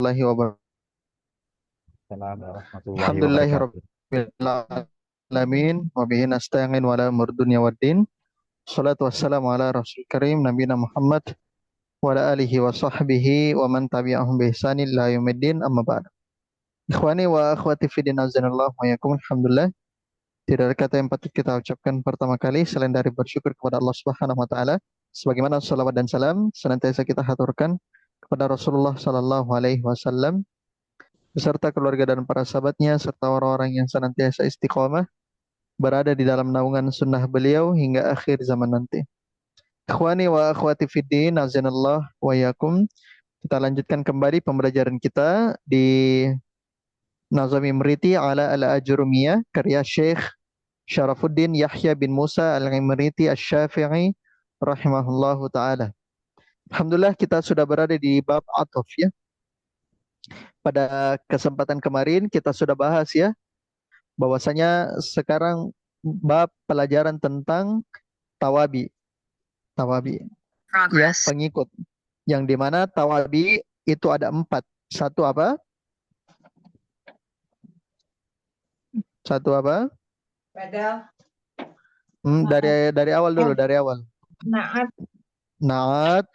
warahmatullahi wabarakatuh. Assalamualaikum warahmatullahi wabarakatuh. Alhamdulillahirabbil alamin wa bihi nasta'in wa la umur dunya waddin. Shalatu wassalamu ala rasul karim nabiyina Muhammad wa ala alihi wa sahbihi wa man tabi'ahum bi ihsanin ila yaumiddin amma ba'd. Ikhwani wa akhwati fi din azanallahu wa yakum. Alhamdulillah, tidak ada kata yang patut kita ucapkan pertama kali selain dari bersyukur kepada Allah Subhanahu wa taala, sebagaimana salawat dan salam senantiasa kita haturkan kepada Rasulullah sallallahu alaihi wasallam beserta keluarga dan para sahabatnya serta orang-orang yang senantiasa istiqomah berada di dalam naungan sunnah beliau hingga akhir zaman nanti. Ikhwani wa akhwati fiddin, azanallah wa yakum. Kita lanjutkan kembali pembelajaran kita di Nazami Mriti ala al-Ajurumiyah karya Syekh Syarafuddin Yahya bin Musa al-Imriti asy-Syafi'i rahimahullahu taala. Alhamdulillah kita sudah berada di bab ataf ya. Pada kesempatan kemarin kita sudah bahas ya bahwasanya sekarang bab pelajaran tentang tawabi, tawabi, ya pengikut. Yang dimana tawabi itu ada empat. Satu apa? Satu apa? Badal. Dari awal dulu, dari awal. Naat. Naat.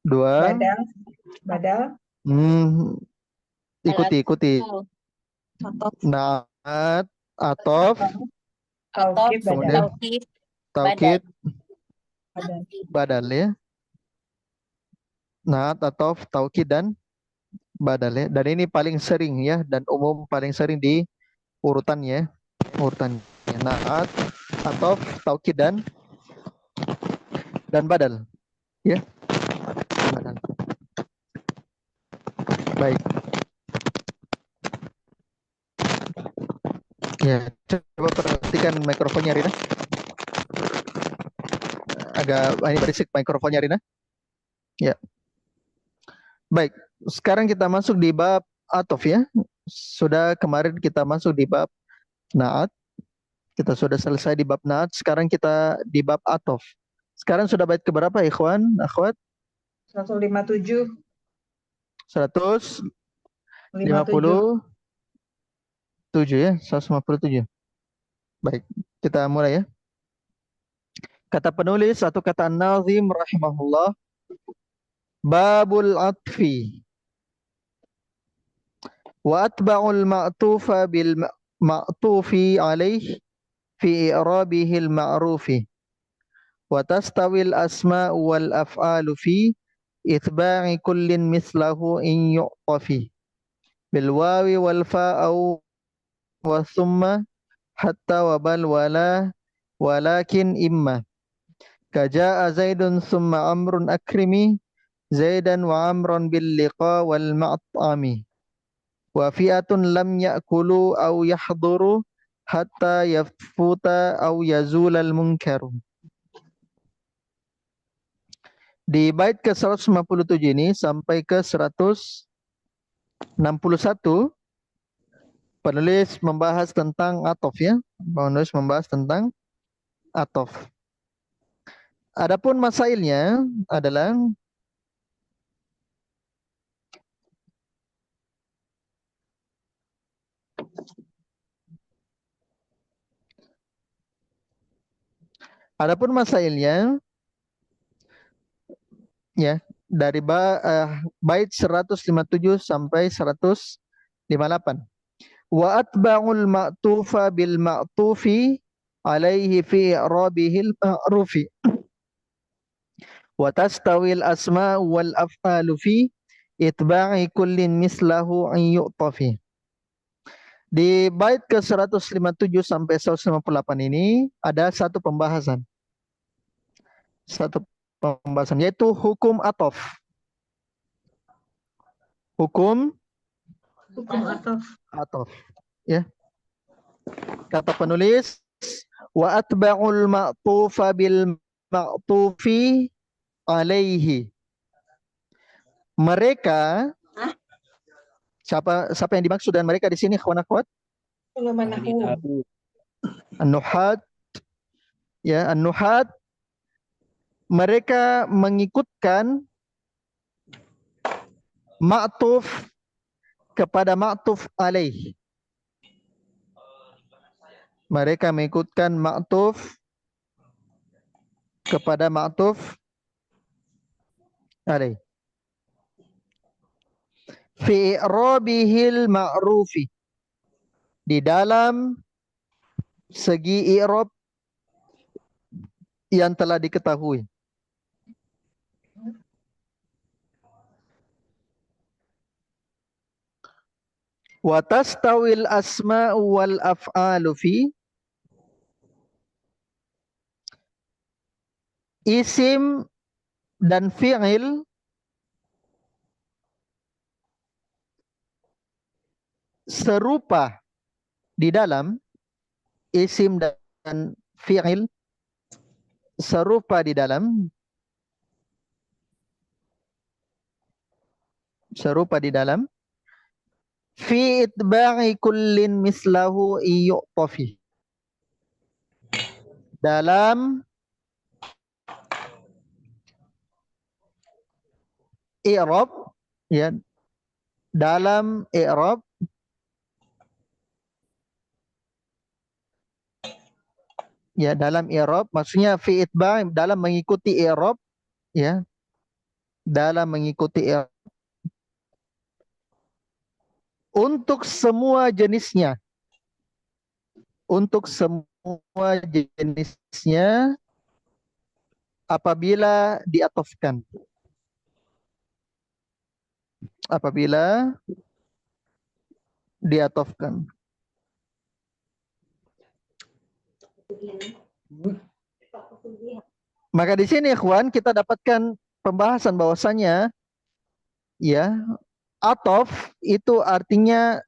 Dua. Badal. Badal. Ikuti. Atof. Naat, atof, Taukid. kemudian Badal. taukid, Badal. badal ya. Naat, atof, taukid dan badal ya. Dan ini paling sering ya dan umum paling sering di urutannya. Naat, atof, taukid dan badal ya. Badal. Baik. Ya, coba perhatikan mikrofonnya Rina. Agak ini berisik mikrofonnya Rina. Ya. Baik, sekarang kita masuk di bab atof ya. Sudah kemarin kita masuk di bab naat. Kita sudah selesai di bab naat, sekarang kita di bab atof. Sekarang sudah bait keberapa ikhwan, akhwat? 157. 157 ya, 157. Baik, kita mulai ya. Kata penulis atau kata Nazim rahimahullah, babul atfi wa atba'ul ma'tufa bil ma'tufi alaih fi i'rabihil ma'rufi wa tastawil asma wal af'alu fi itba'i kullin mislahu in yu'tafi bil wawi wal fa'au wa thumma hatta wa bal wala walakin imma kaja'a zaidun thumma amrun akrimi zaidan wa amrun bil liqa wal ma'tami wa fi'atun lam ya'kulu aw yahduru hatta yafuta aw yazulal munkaru. Di bait ke 157 ini sampai ke 161 penulis membahas tentang atof ya. Penulis membahas tentang atof. Adapun masailnya adalah ya dari bait 157 sampai 158. Wa atba'ul ma'tufa bil ma'tufi alaihi fi i'rabihil ma'rufi wa tastawil asma wal af'alu fi itba'i kullin mislahu an yu'tafi. Di bait ke 157 sampai 158 ini ada satu pembahasan. Satu pembahasan yaitu hukum atof. Hukum atof. Ya. Kata penulis wa atba'ul ma'tufa bil ma'tufi alaihi. Mereka siapa yang dimaksud dan mereka di sini kawan akhwat? An-nuhat ya, an-nuhat mereka mengikutkan ma'tuf kepada ma'tuf alaih. Mereka mengikutkan ma'tuf kepada ma'tuf alaih. Fi i'rabihil ma'rufi. Di dalam segi i'rab yang telah diketahui. Wa tastawil asma'u wal af'alu fi isim dan fi'il serupa di dalam isim dan fi'il serupa di dalam fi itba'i kullin mislahu iyu'tafi. Dalam i'rab, ya, dalam i'rab maksudnya fi itba' dalam mengikuti i'rab, ya, dalam mengikuti i'rab untuk semua jenisnya, apabila diatofkan, Maka di sini ikhwan kita dapatkan pembahasan bahwasanya, ya, atof itu artinya,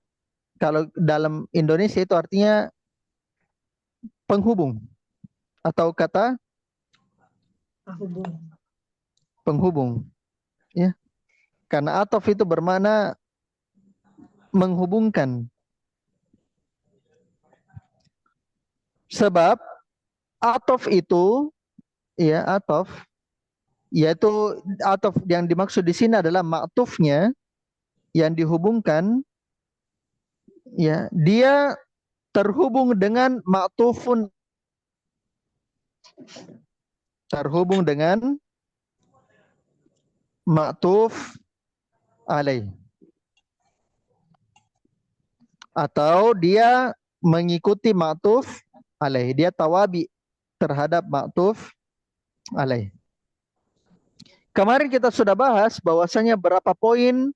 kalau dalam Indonesia itu artinya penghubung atau kata penghubung, ya. Karena atof itu bermakna menghubungkan. Sebab atof itu, ya, yaitu atof yang dimaksud di sini adalah ma'tufnya yang dihubungkan, ya, dia terhubung dengan ma'tufun, ma'tuf alaih, atau dia mengikuti ma'tuf alaih, dia tawabi terhadap ma'tuf alaih. Kemarin kita sudah bahas bahwasanya berapa poin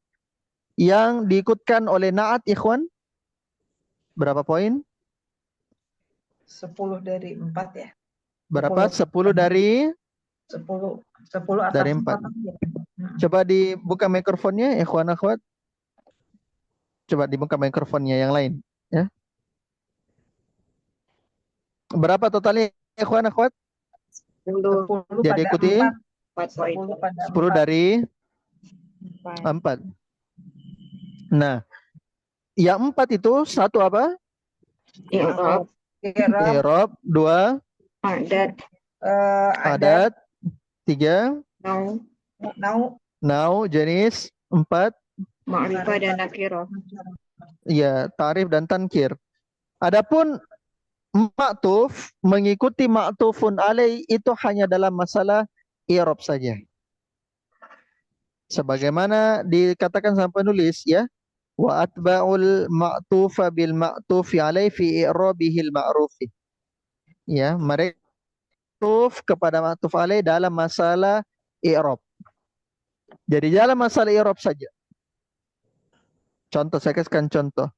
yang diikutkan oleh na'at, ikhwan? Berapa poin? 10 dari 4 ya. Berapa? 10 dari 10 atas dari 4. Coba dibuka mikrofonnya, ikhwan akhwat. Coba dibuka mikrofonnya yang lain, ya. Berapa totalnya, ikhwan akhwat? 10 Jadi pada ikuti 4. 10 dari 4. Nah, yang 4 itu satu apa? I'rab. I'rab. 2 Adat. adat. 3 nau jenis. 4 ma'rifah dan nakirah. ya, ta'rif dan tankir. Adapun ma'tuf mengikuti ma'tufun alaih itu hanya dalam masalah i'rab saja. Sebagaimana dikatakan sama penulis, ya, wa atba'ul ma'tufa bil ma'tufi alaih fi i'rabihil ma'rufi. Ya, mereka ma'tuf kepada ma'tuf alaih dalam masalah i'rab. Jadi dalam masalah i'rab saja. Contoh, saya kasihkan contoh.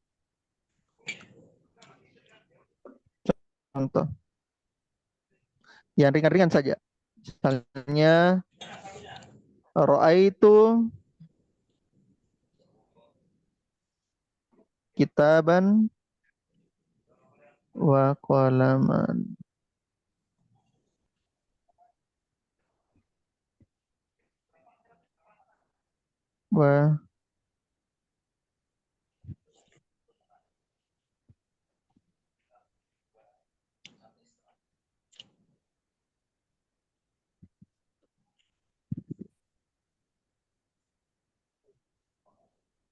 Yang ringan-ringan saja. Misalnya ra'aitu kitaban wa qalaman. Wa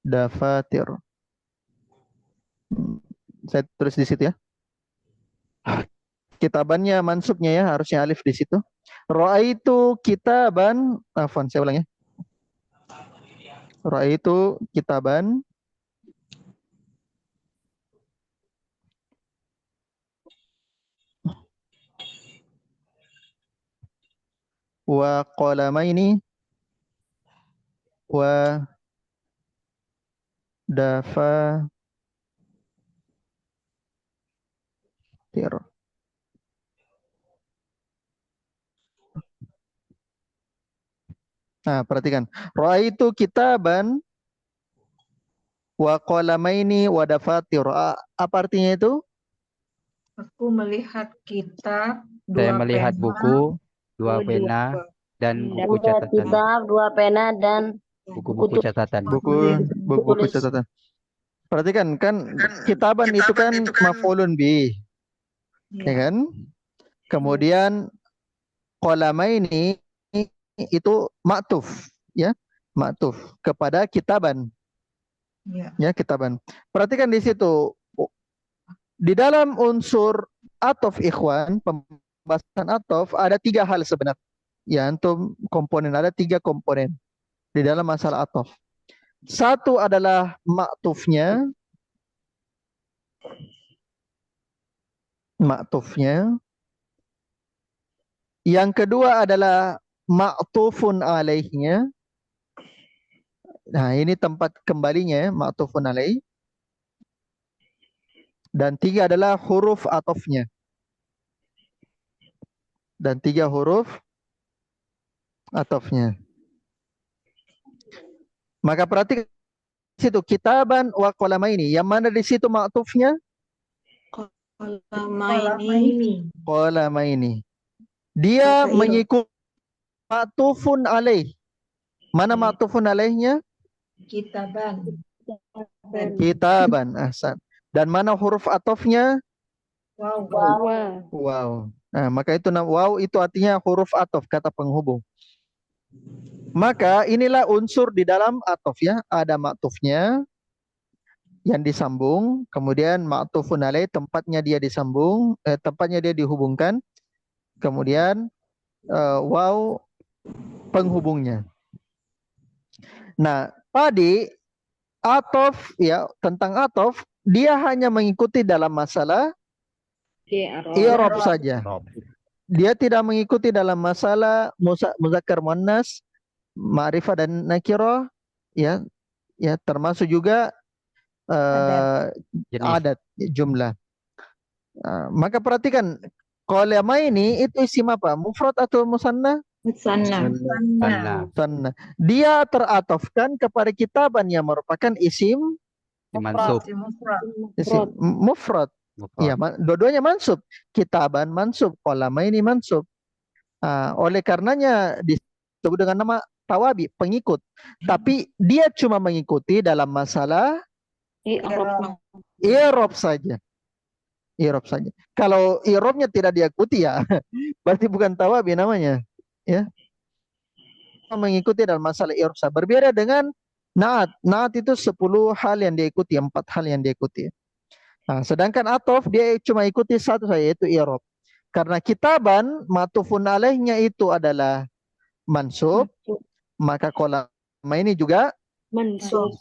dafatir. Saya tulis di situ ya. Kitabannya mansubnya ya, harusnya alif di situ. Ra'aitu kitaban, afwan saya ulang ya. Ra'aitu kitaban wa qalamaini wa dafatir. Nah, perhatikan. Ra'aitu kitaban wa qalamaini wa dafatir. Apa artinya itu? Aku melihat kitab, Saya dua melihat pena, buku, dua pena, dan buku Dua catatan. kitab, dua pena, dan Buku-buku catatan. Buku catatan. Perhatikan kan kitaban itu kan maf'ulun bi, ya kan? Kemudian qalamaini itu ma'tuf, ya. Ma'tuf kepada kitaban. Ya, kitaban. Perhatikan di situ. Di dalam unsur atof ikhwan, pembahasan atof ada 3 hal sebenarnya. Ya, antum komponen ada 3 komponen di dalam masalah atof. Satu adalah maktufnya, maktufnya. Yang kedua adalah maktufun alaihnya. Nah, ini tempat kembalinya maktufun alaih. Dan 3 adalah huruf atofnya. Dan 3 huruf atofnya. Maka perhatikan di situ kitaban wa qalamaini. Yang mana di situ maktufnya? Qalamaini. Dia mengikut maktufun alaih. Mana maktufun alaihnya? Kitaban. Kitaban. Ahsan. Dan mana huruf atofnya? Wow. Wow. Nah, maka itu wow itu artinya huruf atof, kata penghubung. Maka inilah unsur di dalam atof ya. Ada maktufnya yang disambung, kemudian maktufun alaih tempatnya dia disambung, tempatnya dia dihubungkan, kemudian wow penghubungnya. Nah, tadi atof ya, tentang atof dia hanya mengikuti dalam masalah i'rab saja. Dia tidak mengikuti dalam masalah muzakkar muannas, ma'rifah dan nakirah ya. Ya, termasuk juga adat jumlah. Maka perhatikan qalama ini itu isim apa? Mufrad atau musanna? Musanna. Musanna. Dia teratofkan kepada kitaban yang merupakan isim Mansub. isim mufrad. Ya, dua-duanya mansub. Kitaban mansub, qalama ini mansub. Oleh karenanya disebut dengan nama tawabi, pengikut. Tapi dia cuma mengikuti dalam masalah i'rab saja. I'rab saja. Kalau i'rabnya tidak diikuti ya berarti bukan tawabi namanya, ya. Mengikuti dalam masalah i'rab saja. Berbeda dengan naat. Naat itu 10 hal yang diikuti, 4 hal yang diikuti. Nah, sedangkan atof dia cuma ikuti satu saja, yaitu i'rab. Karena kitaban matufun alaihnya itu adalah mansub, maka qalama ini juga mansub.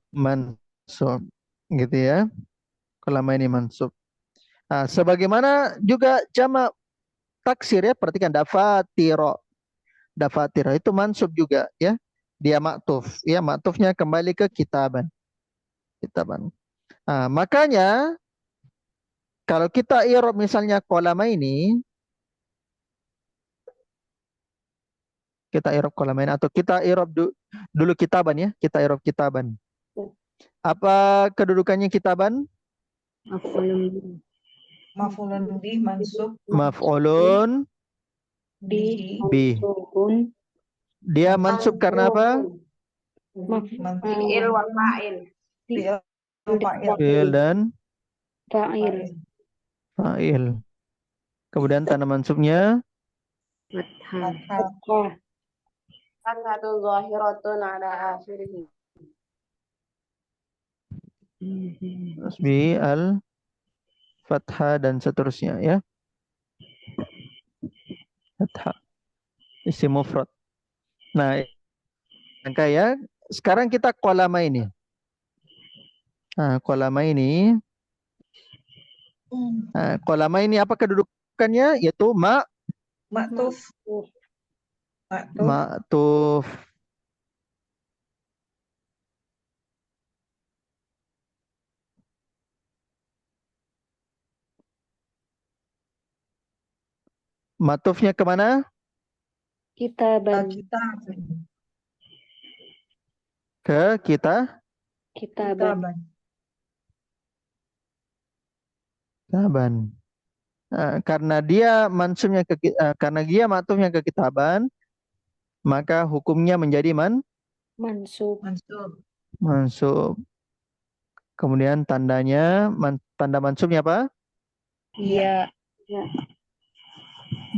mansub, gitu ya. Qalama ini mansub. Nah, sebagaimana juga jamak taksir ya, perhatikan dafatira. Dafatira itu mansub juga ya. Dia maktuf, ya maktufnya kembali ke kitaban. Kitaban. Nah, makanya kalau kita i'rab misalnya qalama ini, kita i'rab qalama ini atau kita i'rab dulu kitaban ya, kita i'rab kitaban. Apa kedudukannya kitaban? Maf'ulun bih mansub. Maf'ulun bih. Dia mansub karena apa? Fi'il wa fa'il. Fi'il dan Fa'il. fa'il. Kemudian tanda mansubnya Fathah. Fathatun zahiratun ala akhirih. tasbih al fathah dan seterusnya ya. Fathah isim mufrad. Nah, ya. Sekarang kita kolama ini. Nah, kolama ini apa kedudukannya? Yaitu Maktuf. Maktuf. ma'tuf. Ma'tufnya kemana? Kitaban. Kitaban. Ke kita. Kitaban. Kitaban. Karena dia karena dia ma'tufnya ke kitaban, maka hukumnya menjadi Mansub. mansub. Kemudian tanda mansubnya apa? Iya.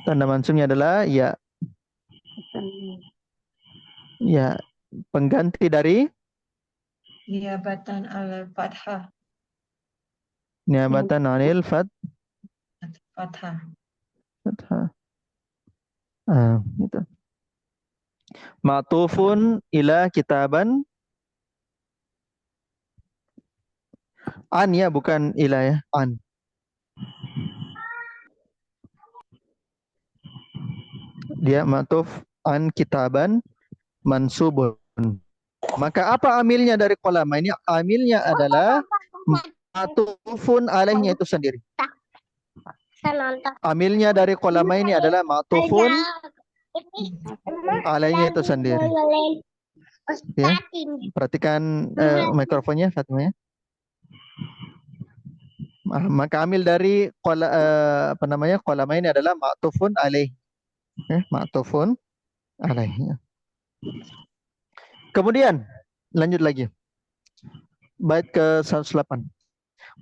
Tanda mansubnya adalah ya. Ya, pengganti dari Niyabatan al-fathah. niabatan anil Fathah. fathah. Gitu. Ma'tufun ila kitaban. An ya, bukan ila ya. An. Dia ma'tuf an kitaban mansubun. Maka apa amilnya dari kolama ini? Amilnya adalah ma'tufun alaihnya itu sendiri. Amilnya dari kolama ini adalah ma'tufun alaihnya itu sendiri. Ya. Perhatikan mikrofonnya Fatimah ya. Maka amil dari kolama ini adalah ma'tufun alaih. Ma'tufun alaih. Kemudian lanjut lagi. Bait ke 108.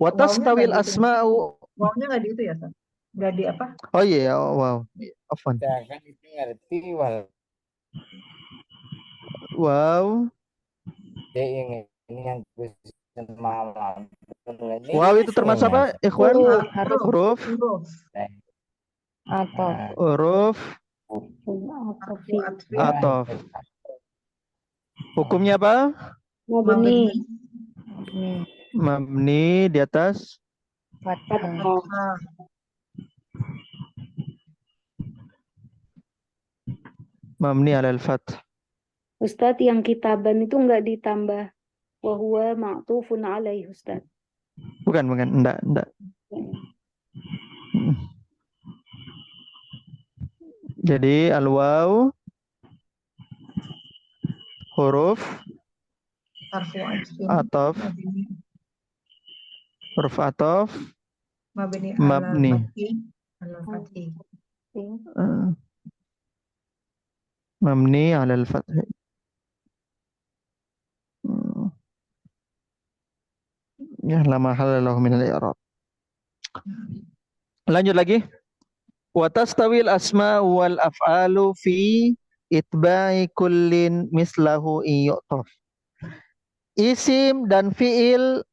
Wa tastawil asma'u. Wawnya nggak di itu ya, Ustaz? Nggak di apa? Oh iya, wow. Afwan. Ya kan itu ngerti wal. Wow. Ini yang malam. Wow itu termasuk apa, ikhwan? Huruf. Huruf atof. Hukumnya apa? Mabni. Mabni di atas Fathah. mabni alal fath. Ustadz, yang kitaban itu enggak ditambah wa huwa ma'tufun alaih, Ustadz. Bukan, enggak. Jadi al-waw huruf atof. Huruf atof Mabni. Mabni alal fath. Ya, la mahalla lahu min al-i'rab. Lanjut lagi. Wa tastawil asma wal af'alu fi itba'i kullin mislahu iyu'taf. Isim dan fi'il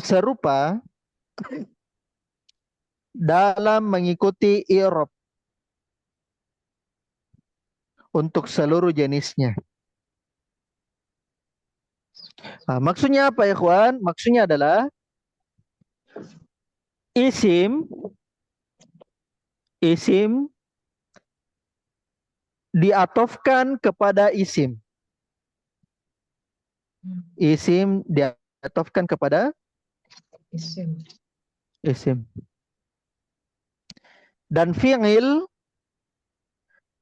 serupa dalam mengikuti i'rab untuk seluruh jenisnya. Nah, maksudnya apa ya, ikhwan? Maksudnya adalah isim diatofkan kepada isim. Isim diatofkan kepada isim. Dan fi'il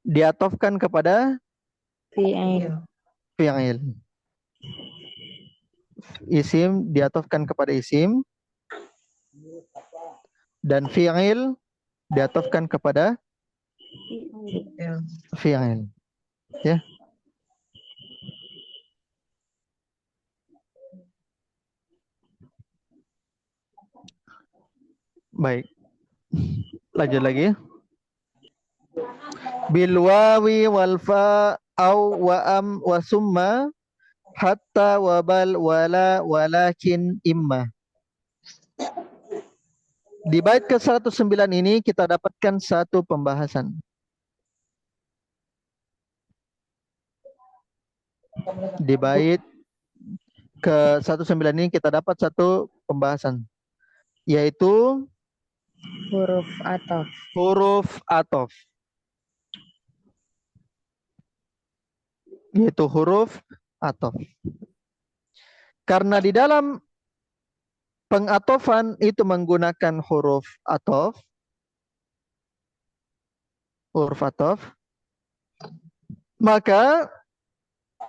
diatofkan kepada fi'il. Isim diatofkan kepada isim dan fi'il diatofkan kepada fi'il. Ya. Baik. Lanjut lagi. Bil wawi wal fa au wa am wa summa hatta wa bal wala walakin imma. Di bait ke-109 ini kita dapatkan satu pembahasan. Di bait ke-109 ini kita dapat satu pembahasan, yaitu Huruf ataf. huruf ataf. Yaitu huruf ataf. Karena di dalam pengatofan itu menggunakan huruf ataf, maka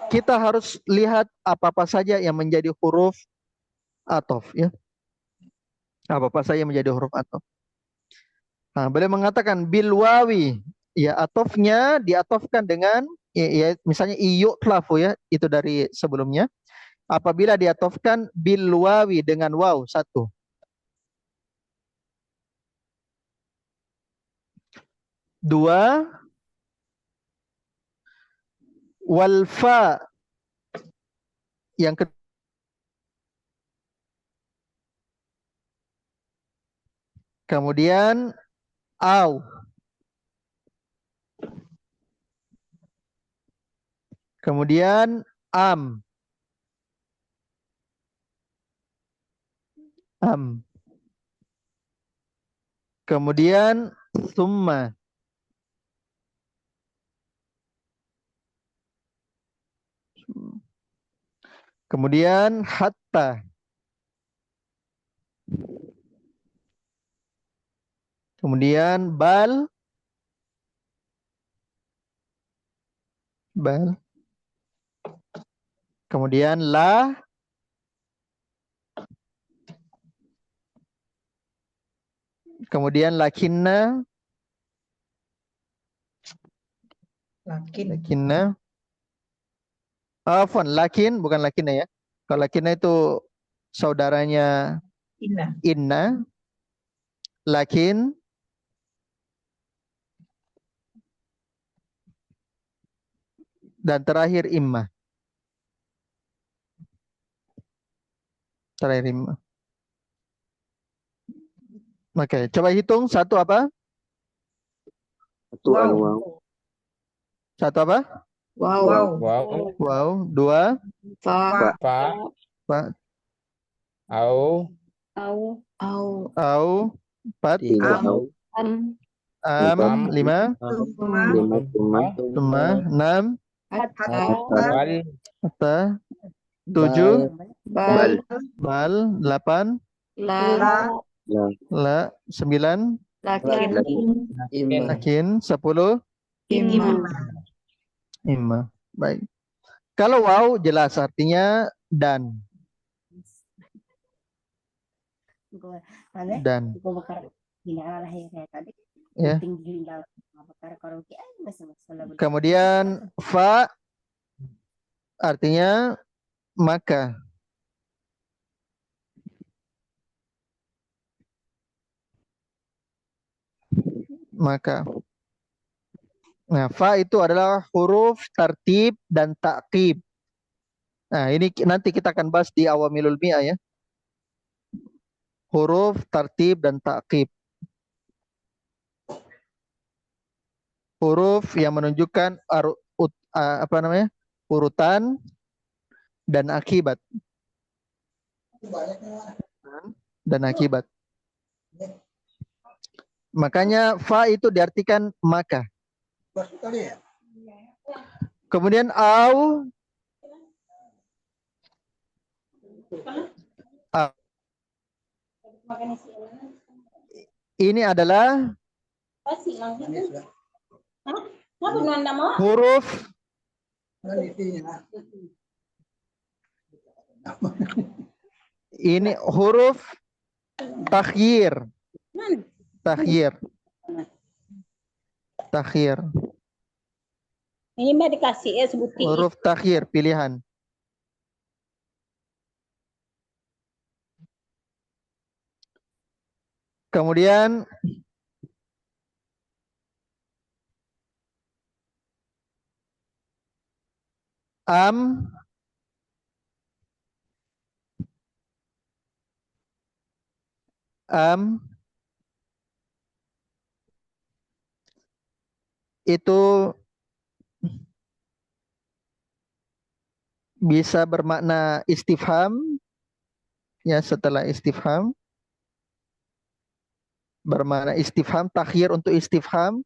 kita harus lihat apa-apa saja yang menjadi huruf ataf, ya. Apa-apa saja yang menjadi huruf ataf. Nah, beliau mengatakan bil wawi, ya, atofnya diatofkan dengan ya, misalnya iyuklafu, ya, itu dari sebelumnya. Apabila diatofkan bil wawi dengan waw satu. Dua, wal fa yang kedua. Kemudian au. Kemudian am. Kemudian summa. Kemudian hatta. Kemudian bal. Kemudian la. Kemudian lakinna. Afwan, lakin bukan lakinna, ya. Kalau lakinna itu saudaranya inna. Lakin. Dan terakhir imma. Oke, coba hitung satu apa? Satu apa? Wow. Wow. Dua. Fa. Au. Au. Empat. Am. Lima. Summa. Enam. Bal. Hatta. Tujuh. Bal. Delapan. La. Sembilan. Lakin. 10. Imma. Baik. Kalau waw jelas artinya dan. Ya. Kemudian fa artinya maka. Nah, fa itu adalah huruf tartib dan ta'qib. Nah, ini nanti kita akan bahas di awamilul mi'ah, ya. Huruf tartib dan ta'qib. Huruf yang menunjukkan urutan dan akibat. Makanya fa itu diartikan maka. Kemudian au. Ini adalah huruf takhyir. Ini mah dikasih ya sebutin. Huruf takhyir, pilihan. Kemudian am. itu bisa bermakna istifham, ya setelah istifham bermakna istifham, takhir untuk istifham,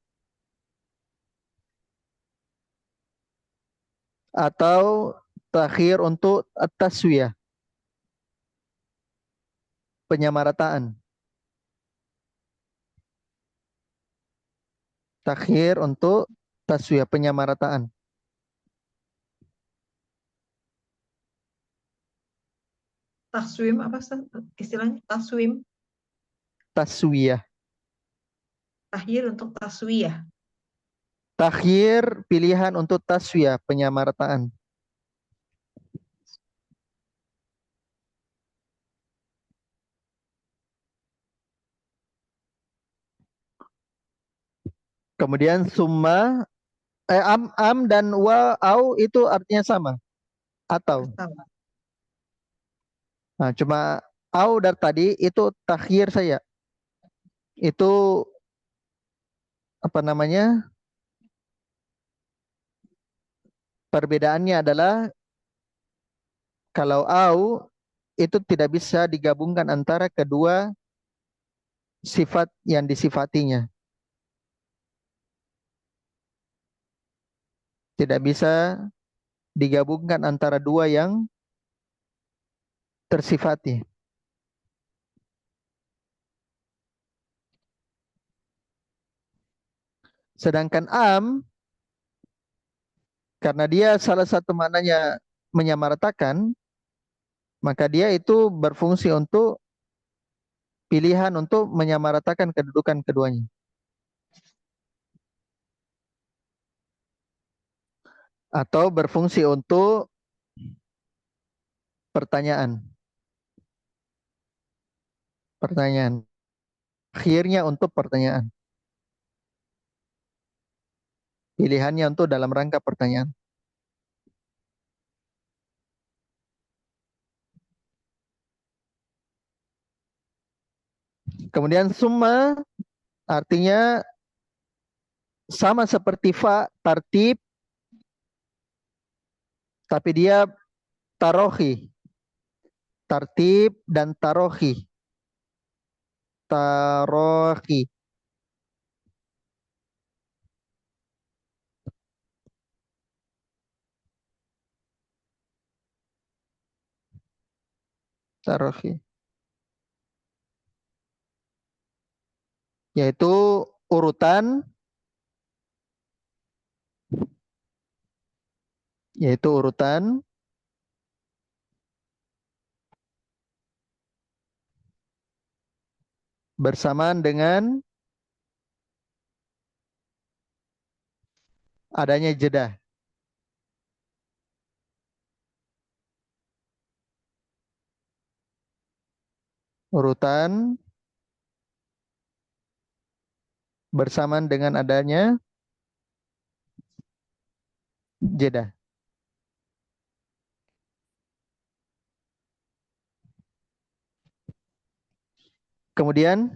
atau takhir untuk taswiyah, penyamarataan. Takhir untuk taswiyah, penyamarataan. Taswim apa istilahnya? Taswim, Taswiyah. tahyir untuk taswiyah. Takhir pilihan untuk taswiyah, penyamarataan. Kemudian summa, am dan wa au itu artinya sama atau. Sama. Nah, cuma au dari tadi itu takhir saya. Itu apa namanya? Perbedaannya adalah kalau au itu tidak bisa digabungkan antara kedua sifat yang disifatinya. Tidak bisa digabungkan antara dua yang tersifati. Sedangkan am, karena dia salah satu maknanya menyamaratakan, maka dia itu berfungsi untuk pilihan untuk menyamaratakan kedudukan keduanya. Atau berfungsi untuk pertanyaan. Pertanyaan. Akhirnya untuk pertanyaan. Pilihannya untuk dalam rangka pertanyaan. Kemudian summa artinya sama seperti fa, tartib, tapi dia tarohi. Tartib dan tarohi. Tarohi. Tarohi. Yaitu urutan, yaitu urutan bersamaan dengan adanya jeda. Urutan bersamaan dengan adanya jeda. Kemudian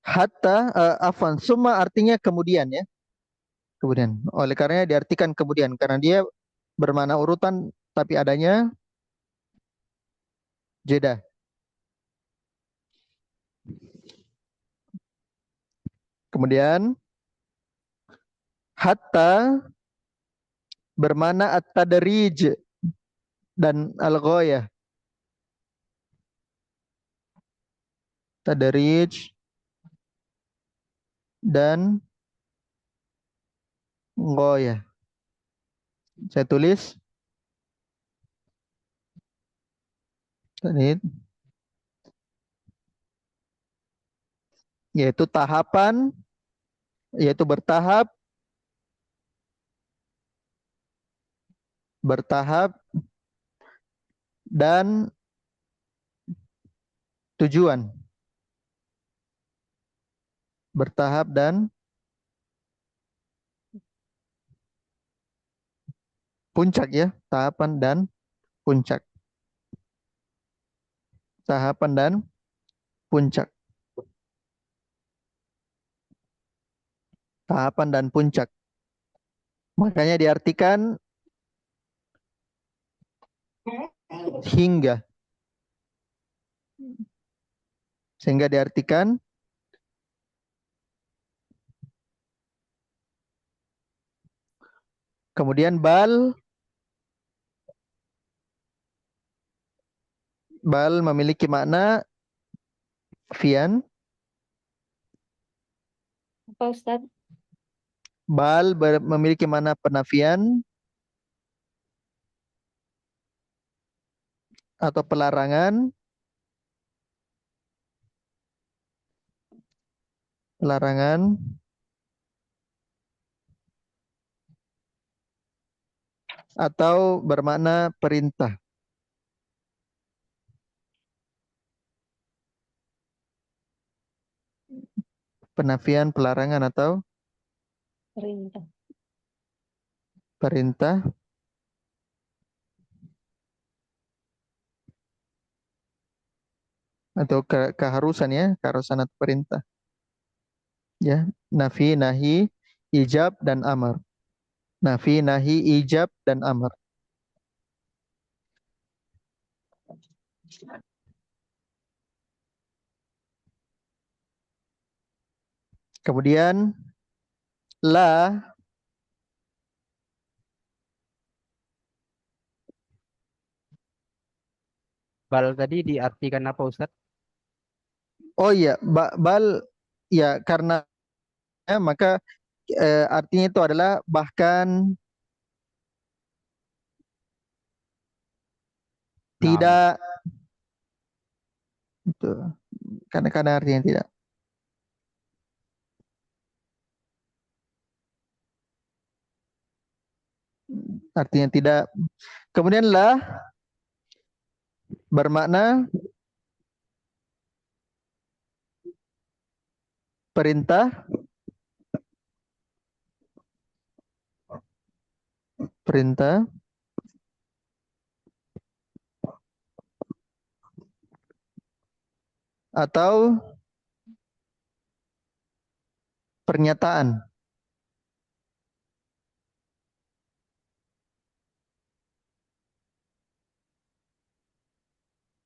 hatta, afwan, summa artinya kemudian ya. Kemudian. Oleh karenanya diartikan kemudian karena dia bermakna urutan tapi adanya jeda. Kemudian hatta bermakna at-tadrij dan al-ghayah. Tadrij dan ghayah. Saya tulis tadi yaitu tahapan, yaitu bertahap, bertahap dan tujuan. Bertahap dan puncak ya, tahapan dan puncak. Tahapan dan puncak. tahapan dan puncak. Makanya diartikan hingga. Sehingga diartikan kemudian bal memiliki makna fian. Apa Ustaz? Bal memiliki makna penafian atau pelarangan. Larangan atau bermakna perintah. Penafian, pelarangan atau Perintah. perintah. Atau keharusan ya, keharusan atau perintah. Ya, nafi, nahi, ijab dan amar. Nafi, nahi, ijab dan amar. Kemudian la Bal tadi diartikan apa Ustaz? oh iya, bal ya karena maka artinya itu adalah bahkan Nah, tidak itu karena artinya tidak. Artinya tidak. Kemudian la bermakna perintah, perintah atau pernyataan.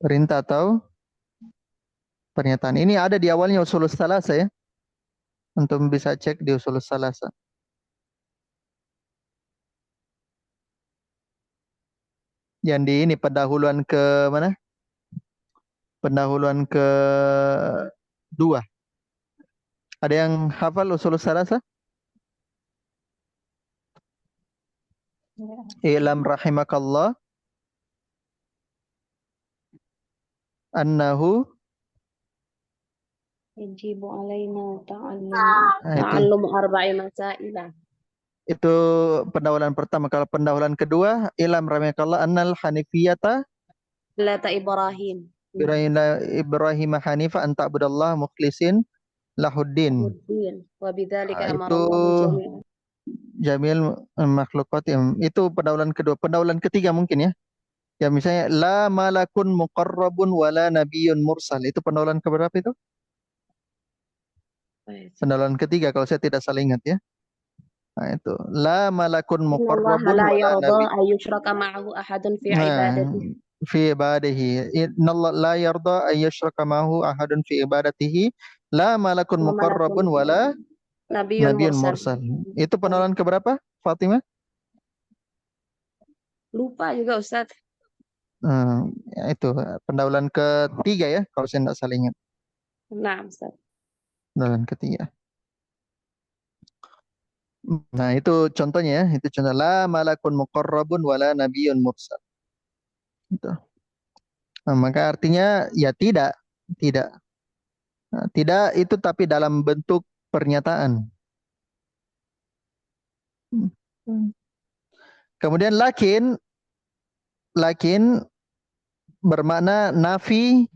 Perintah atau pernyataan. Ini ada di awalnya usulus salasa ya. Untuk bisa cek di usulus salasa. Yang di ini pendahuluan ke mana? Pendahuluan ke dua. Ada yang hafal usulus salasa? Ilam rahimakallah annahu Yajibu alaina nah, ta'allum arba'i masailah. itu pendahuluan pertama. Kalau pendahuluan kedua, ilam rahimakallah annal hanifiyata Lata Ibrahim. Ibrahim hanifa an ta'budallah mukhlisin lahuddin. Huddin. Wa bidzalika Itu amarallahu jami'an. jamil makhluqat itu pendahuluan kedua. Pendahuluan ketiga mungkin ya. Ya misalnya la malakun muqarrabun wala nabiyyun mursal. Itu pendahuluan keberapa itu? Pendahuluan ketiga kalau saya tidak salah ingat ya. Nah itu la malakun Inna Allah muqarrabun la wala yarda nabi. an yushraka ma'ahu ahadun fi Nah, ibadatihi. fi ibadihi. Inna Allah la yarda an yushraka mahu ahadun fi ibadatihi. La malakun Wa muqarrabun malakun wala nabiyyun nabiyyun mursal. mursal. Itu pendahuluan keberapa, Fatimah? Lupa juga Ustaz. Ya itu pendahuluan ketiga ya kalau saya tidak salah ingat. Nah, Ustaz. Pendahuluan ketiga. Nah, itu contohnya ya, itu contoh la malakun muqarrabun wala nabiyyun mursal. Itu. Nah, maka artinya ya tidak, tidak. Nah, tidak itu tapi dalam bentuk pernyataan. Hmm. Kemudian lakin bermakna nafi.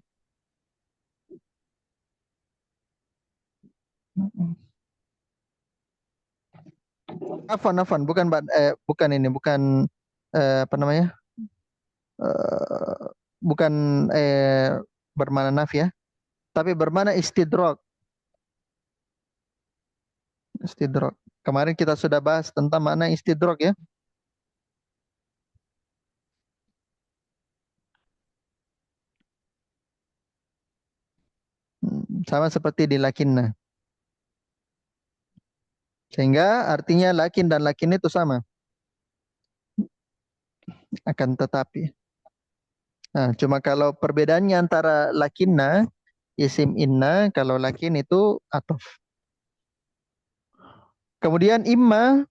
Afan, bukan ini, bukan apa namanya? eh, bukan bermakna nafi ya, tapi bermakna istidrak. Istidrok. Kemarin kita sudah bahas tentang makna istidrok ya. Sama seperti di lakinna. Sehingga artinya lakin dan lakin itu sama. Akan tetapi. Nah, cuma kalau perbedaannya antara lakinna, isim inna, kalau lakin itu atof. Kemudian imma,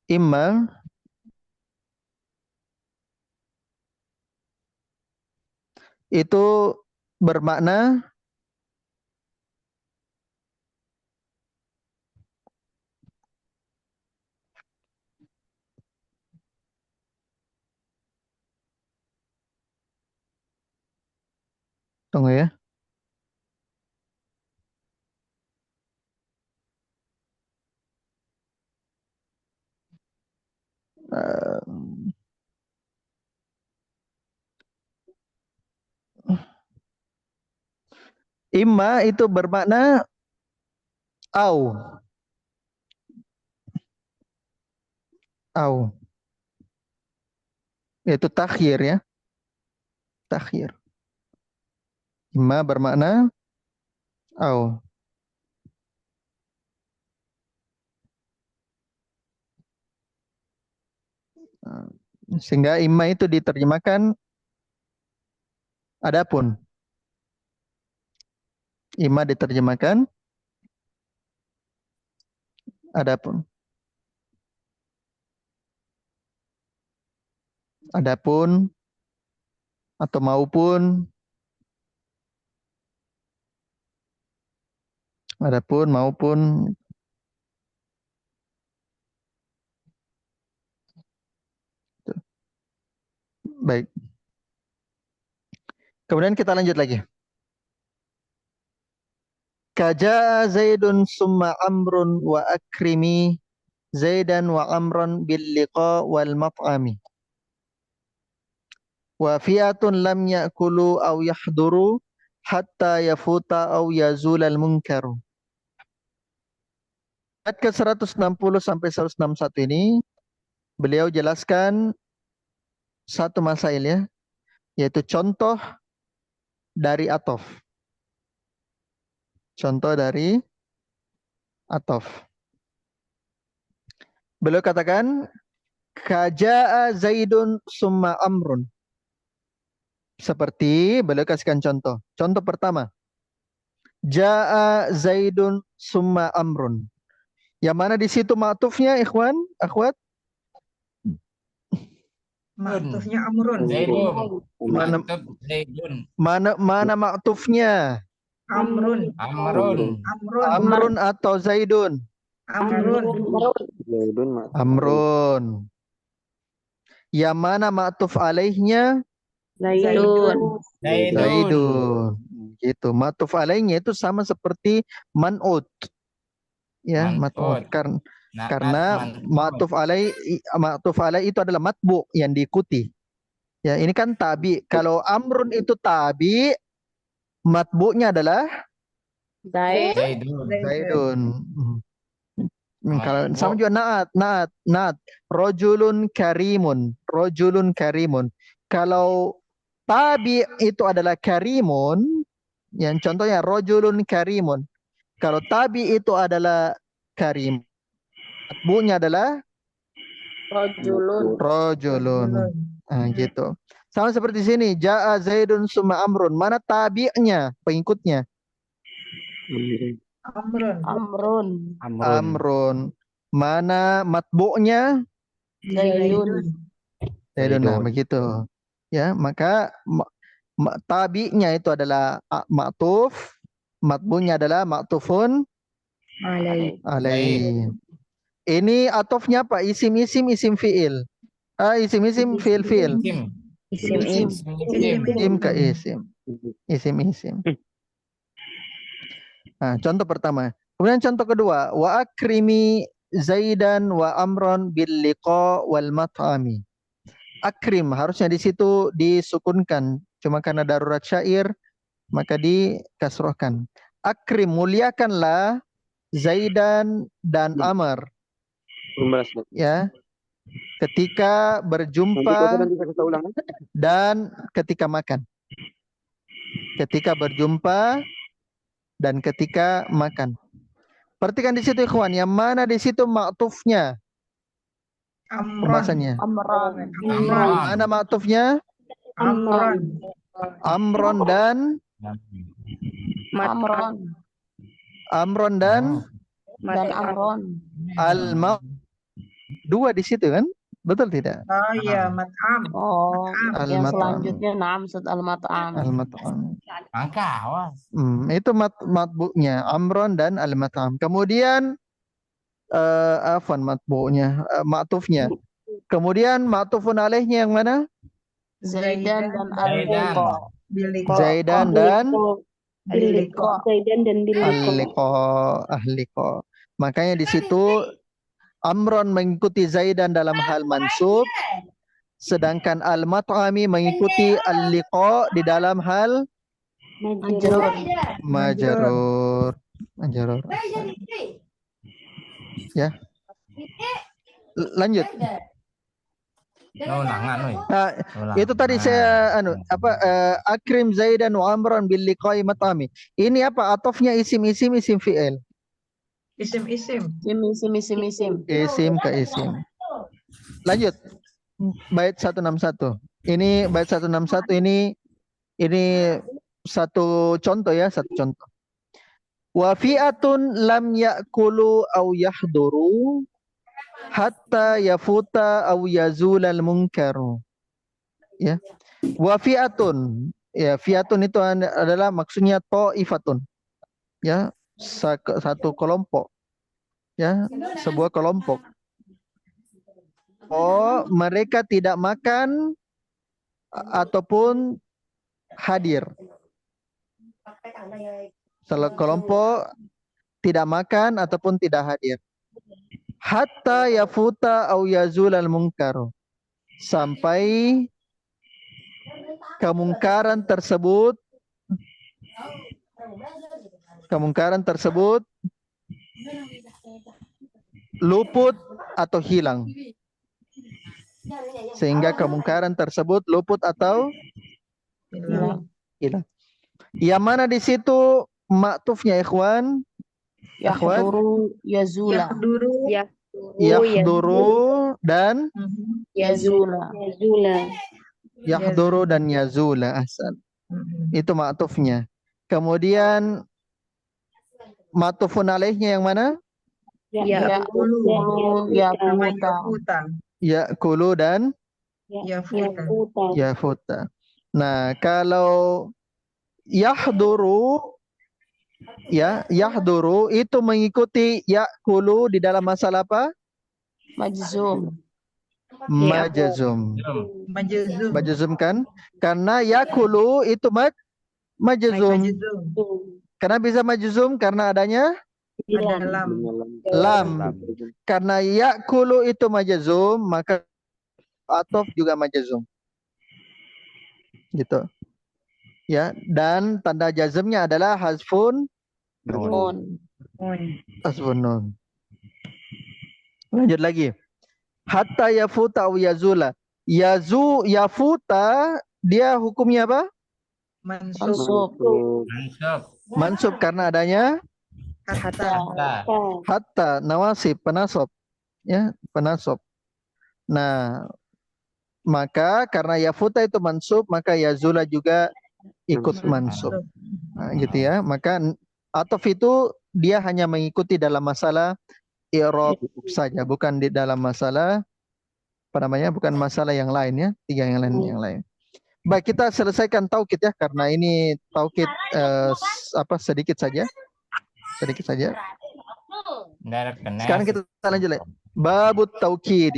imma itu bermakna tunggu ya. Eh, imma itu bermakna au. Au. Yaitu takhir ya. Takhir. Imma bermakna au. Sehingga imma itu diterjemahkan adapun. Imma diterjemahkan adapun. Adapun atau maupun. Adapun maupun. Baik. Kemudian kita lanjut lagi. Kaja'a Zaidun summa Amrun wa akrimi Zaidan wa Amran bil liqa wal mat'ami. Wa fi'atun lam ya'kulu aw yahduru hatta yafuta aw yazulal munkaru. Ayat ke 160 sampai 161 ini beliau jelaskan satu masail ya, yaitu contoh dari atof. Contoh dari atof. Beliau katakan kaja'a Zaidun summa Amrun. Seperti beliau kasihkan contoh. Contoh pertama. Ja'a Zaidun summa Amrun. Yang mana di situ ma'tufnya ikhwan, akhwat? Ma'tufnya amrun. Zaidun. Mana Ma'tuf Zaidun. mana ma'tufnya? Amrun. Amrun. Amrun. Amrun atau Zaidun? Amrun. Amrun. Yang mana ma'tuf alaihnya? Zaidun. Zaidun. Zaidun. Gitu. Ma'tuf alaihnya itu sama seperti man'ut. Ya, mat'uf. Karena ma'tuf alaih itu adalah matbu yang diikuti. Ya, ini kan tabi. Kalau amrun itu tabi, matbu'nya adalah Zaidun. Zaidun. Kalau sama juga naat. Rojulun karimun. Kalau tabi itu adalah karimun, yang contohnya rojulun karimun. Kalau tabi itu adalah karim, matbu'nya adalah rojulun. Nah, gitu. Sama seperti sini, ja'a Zaidun summa Amrun. Mana tabi'nya, pengikutnya? Amrun. Mana matbu'nya? Zaidun. Zaidun. Nah, begitu. Ya, maka tabi'nya itu adalah ma'tuf, matbu'nya adalah ma'tufun alaih. Ini atofnya apa? Isim fi'il. Isim fi'il. Isim. Isim ke isim. Isim. Nah, contoh pertama. Kemudian contoh kedua, wa akrimi Zaidan wa Amron bil liqa wal mat'ami. Akrim harusnya di situ disukunkan, cuma karena darurat syair maka dikasrohkan. Akrim, muliakanlah Zaidan dan Amr, ya, ketika berjumpa dan ketika makan. Ketika berjumpa dan ketika makan. Perhatikan di situ ikhwan, yang mana di situ ma'tufnya Amron. pembahasannya. Amron. Mana ma'tufnya? Amron. Amron dan Amron. Amron dan Dan Amron. al-ma. Dua di situ kan? Betul tidak? Oh iya, mat'am. Oh, yang Al-mat'am. selanjutnya Namsud al-mat'am. Al-mat'am. Angka, awas. Itu matbu'nya Amron dan al-mat'am. Kemudian afwan matbu'nya, ma'tufnya. Kemudian ma'tufun alaihnya yang mana? Zaidan dan Zaidan. al-liqa. Biliko. Zaidan dan Biliko. Zaidan dan Biliko. al-liqa, ahliqa. Makanya di situ Amron mengikuti Zaidan dalam hal mansub, sedangkan al-mat'ami mengikuti al-liqa di dalam hal Majrur. majarur. Majarur. Ya. Lanjut. Ulangan, woi. Nah, itu tadi saya akrim Zaidan wa Amran bil liqai mat'ami. Ini apa? Atofnya isim fi'il. Isim-isim. Isim. Isim ke isim. Lanjut. Bait 161. Ini bait 161 ini satu contoh ya, satu contoh. Wa fi'atun lam ya'kulu aw yahduru hatta yafuta aw yazulal munkaru. Ya. Wa fi'atun. Ya, fi'atun itu adalah maksudnya ta'ifatun. Ya, satu kelompok. Ya, sebuah kelompok. Oh, mereka tidak makan ataupun hadir. Salah kelompok tidak makan ataupun tidak hadir. Hatta yafuta au yazulal munkaru. Sampai kemungkaran tersebut luput atau hilang. Sehingga kemungkaran tersebut luput atau hilang. Yang mana di situ maktufnya ikhwan? Yahduru yazula. Yahduru dan Yazula. yahduru dan yazula. Ahsan. Itu maktufnya. Kemudian maktufun alaihnya yang mana? Ya'kulu dan yafuta. Nah, kalau yahduru itu mengikuti ya'kulu di dalam masalah apa? Majzum. Majzum kan? Karena ya'kulu itu majzum. Karena bisa majzum karena adanya lam. Karena ya'kulu itu majzum, maka atof juga majzum. Gitu. Ya, dan tanda jazmnya adalah hazfun Nun. nun. Lanjut lagi. Hatta yafuta au yazula. Yafuta dia hukumnya apa? Mansub karena adanya hatta nawasib penasab. Ya, penasab. Nah, maka karena yafuta itu mansub, maka yazula juga ikut mansub. Nah, gitu ya. Maka atof itu dia hanya mengikuti dalam masalah i'rab saja, bukan di dalam masalah bukan masalah yang lain ya, tiga yang lain. Baik, kita selesaikan taukid ya, karena ini taukid sedikit saja. Sekarang kita lanjut lagi. Babut taukid.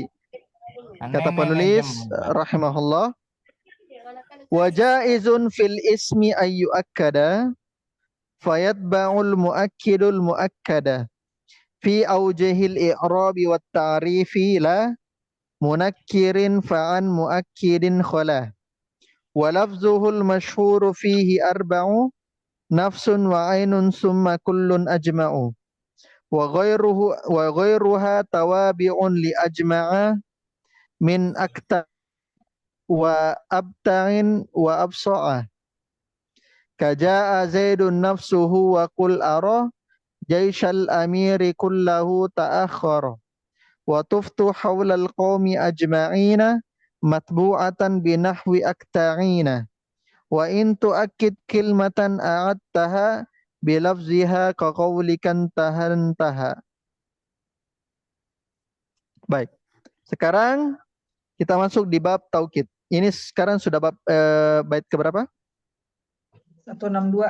Kata penulis rahimahullah, wa jaizun fil ismi ayyu akkada fayatba'ul muakkidul muakkada fi aujihil i'rabi wat ta'rifi la munakkirin fa'an muakkidin khala wa lafzuhul masyhuru fihi arba'u nafsun wa ainun summa kullun ajma'u wa ghairuha tawabi'un li ajma'a min akta wa abta'in wa absa'a kaja'a zaidun nafsuhu wa qul ara jaishal amiri kullahu ta'akhkhara wa tuftu hawlal qawmi ajma'ina matbu'atan binahwi akta'ina wa in tu'akkid kilmatan a'adtaha bilafziha ka qawlikan tahantaha. Baik, sekarang kita masuk di bab taukid. Ini sekarang sudah bab bait keberapa? 162.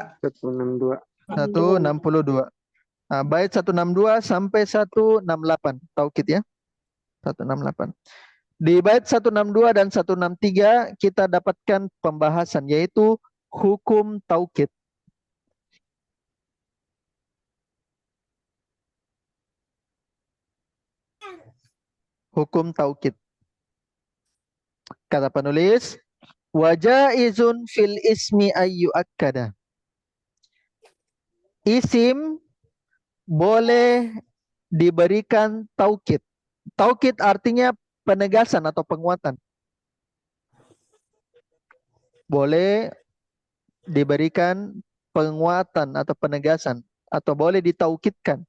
162. Nah, bait 162 sampai 168 taukid ya. 168. Di bait 162 dan 163 kita dapatkan pembahasan yaitu hukum taukid. Hukum taukid. Kata penulis, wajaizun fil ismi ayyu akkada. Isim boleh diberikan taukid. Taukid artinya penegasan atau penguatan. Boleh diberikan penguatan atau penegasan atau boleh ditaukidkan.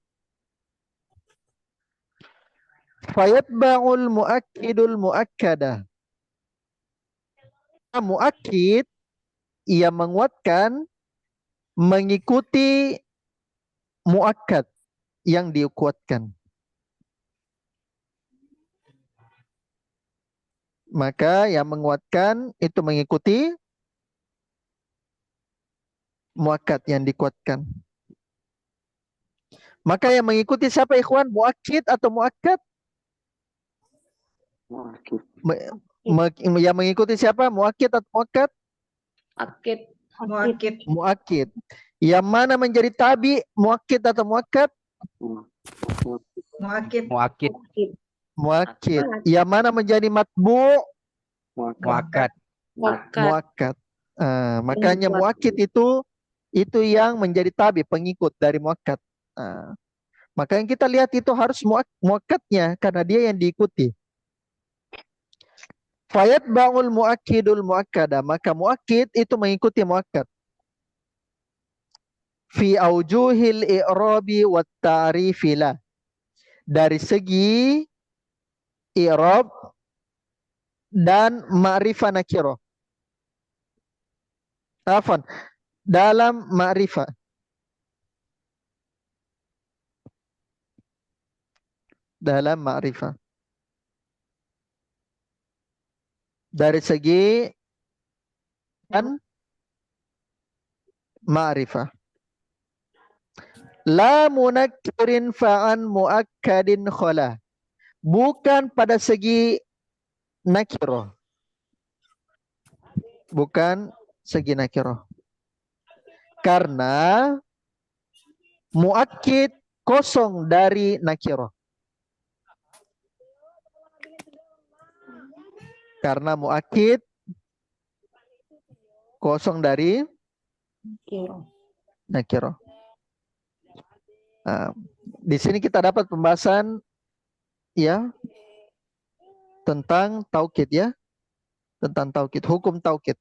Fayatba'ul muakkidul muakkada. Muakkid ia menguatkan mengikuti muakkad yang dikuatkan. Maka yang menguatkan itu mengikuti muakkad yang dikuatkan. Maka yang mengikuti siapa ikhwan? Muakkid atau muakkad? Yang mengikuti siapa? Muakkid atau muakkad? Akid. Muakkid. Muakkid. Yang mana menjadi tabi? Muakkid atau muakkad? Muakkid. Muakid. Muakkid. Yang mana menjadi matbu'? Muakad. Wakat. Muakkad. Makanya muakkid itu yang menjadi tabi, pengikut dari muakkad. Maka yang kita lihat itu harus muakkadnya karena dia yang diikuti. Fayatba'ul muakkidul muakkada, maka muakkid itu mengikuti muakkad. Fi aujuhil i'rabi wat ta'rifi la. Dari segi i'rab dan ma'rifah nakirah. Afwan, dalam ma'rifah. Dalam ma'rifah. Dari segi dan ma'rifah. La munakkirin fa'an muakkadin khala. Bukan pada segi nakirah. Bukan segi nakirah. Karena muakkid kosong dari nakirah. Karena muakkid kosong dari nakirah. Di sini kita dapat pembahasan ya tentang taukid ya. Tentang taukid, hukum taukid.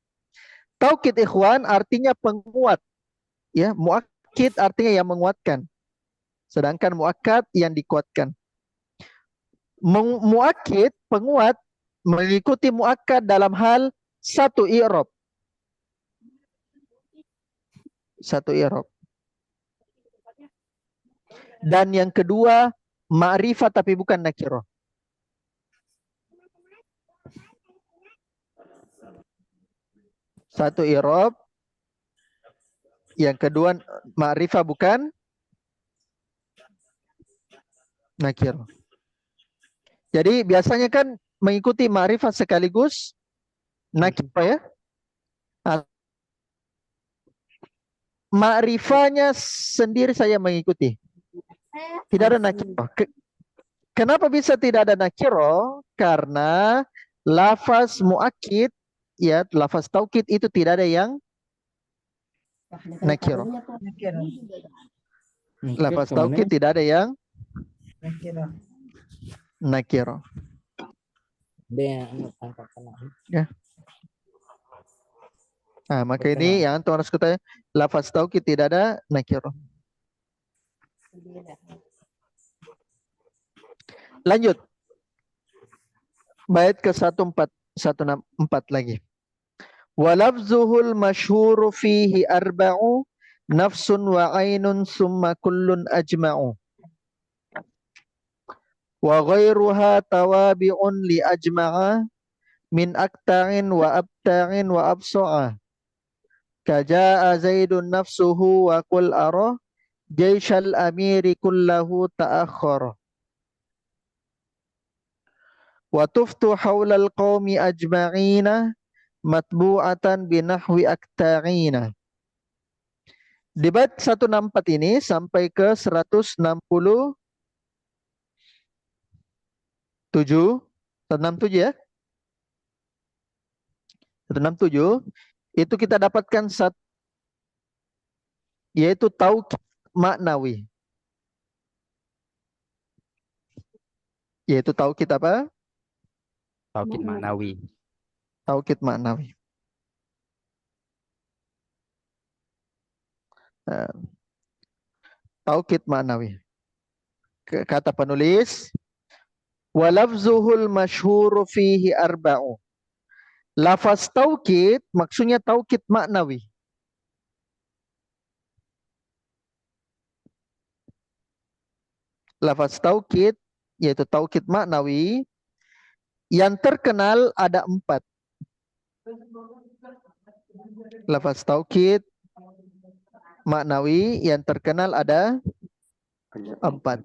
Taukid ikhwan artinya penguat. Ya, muakkid artinya yang menguatkan. Sedangkan muakkad yang dikuatkan. Muakkid penguat mengikuti muakkad dalam hal satu i'rab. Satu i'rab. Dan yang kedua ma'rifah tapi bukan nakirah. Satu i'rab. Yang kedua ma'rifah bukan nakirah. Jadi biasanya kan mengikuti ma'rifah sekaligus nakirah ya. Ma'rifahnya sendiri saya mengikuti. Tidak ada nakirah. Kenapa bisa tidak ada nakirah? Karena lafaz muakkid, ya, lafaz taukid itu tidak ada yang nakirah. Nakirah. Lafaz taukid tidak ada yang Nakirah. nakirah. Ya. Nah, maka ini yang antum harus ketahui, lafaz taukid tidak ada nakirah. Lanjut. Bait ke 164 lagi. Walafzuhul masyhuru fihi arba'u nafsun wa ainun summa kullun ajma'u. Wa ghairuha tawabi'un li ajma'a min akta'in wa abta'in wa absa'a. Kaja'a zaidun nafsuhu wa kul ara jaisyal amiri kullahu ta'akhara. Wa tuftu hawlal qawmi ajma'ina matbu'atan binahwi akta'ina. Di bait 164 ini sampai ke 167 ya. 167 itu kita dapatkan yaitu taukid maknawi. Yaitu taukid apa? Taukid maknawi. Taukid maknawi. Taukid maknawi. Kata penulis, walafzuhul masyhuru fihi arba'u. Lafaz taukid maksudnya taukid maknawi. Lafaz taukid yaitu taukid maknawi yang terkenal ada 4. Lafaz taukid maknawi yang terkenal ada 4.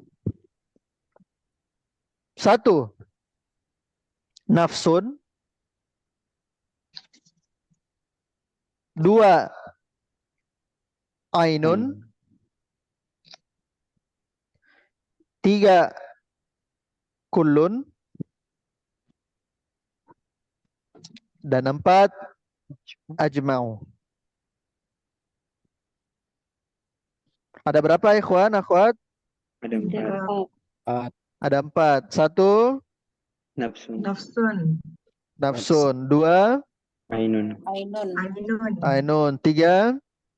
1. Nafsun. 2. Ainun. 3. Kullun. Dan 4. Ajma'u. Ada berapa ikhwan, akhwat? Ada 4. Ada 4. 1. Nafsun. Nafsun. Nafsun. 2. Ainun. Ainun. Ainun. 3.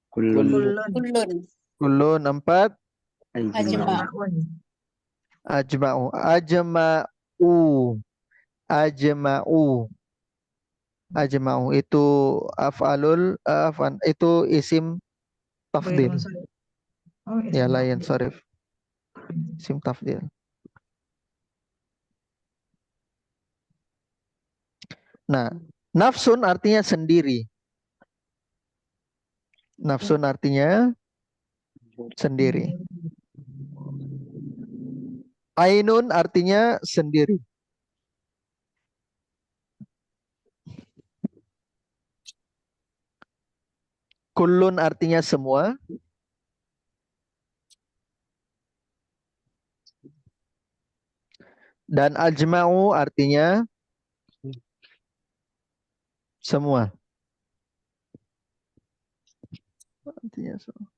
Kullun. Kullun. Kullun. 4. Ajma'. Ajma'un. Ajma'u. Ajma'u itu af'alul itu isim tafdil. Ghairun sharif. Oh, Ya, isim lain tafdil. sorif. Isim tafdil. Nah, nafsun artinya sendiri. Nafsun artinya sendiri. Ainun artinya sendiri. Kullun artinya semua. Dan ajma'u artinya semua. Artinya semua.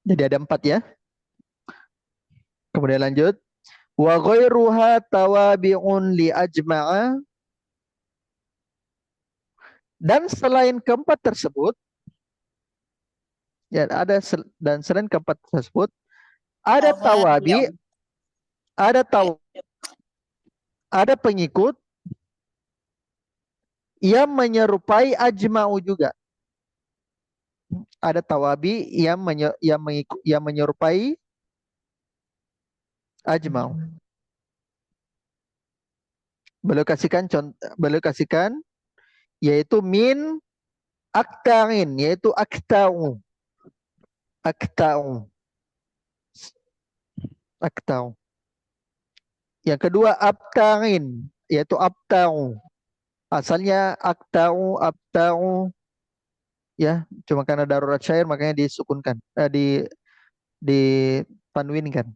Jadi ada 4 ya. Kemudian lanjut. Wa ghairuha tawabi'un li ajma'a. Dan selain keempat tersebut, ya dan selain keempat tersebut, ada tawabi, ada pengikut yang menyerupai ajma'u juga. Ada tawabi yang menyerupai ajma'u. Beliau kasihkan yaitu min aktarin, yaitu aktau. Aktau. Yang kedua abta'in, yaitu abta'u. Asalnya akta'u, abta'u, ya, cuma karena darurat syair makanya disukunkan, ditanwinkan.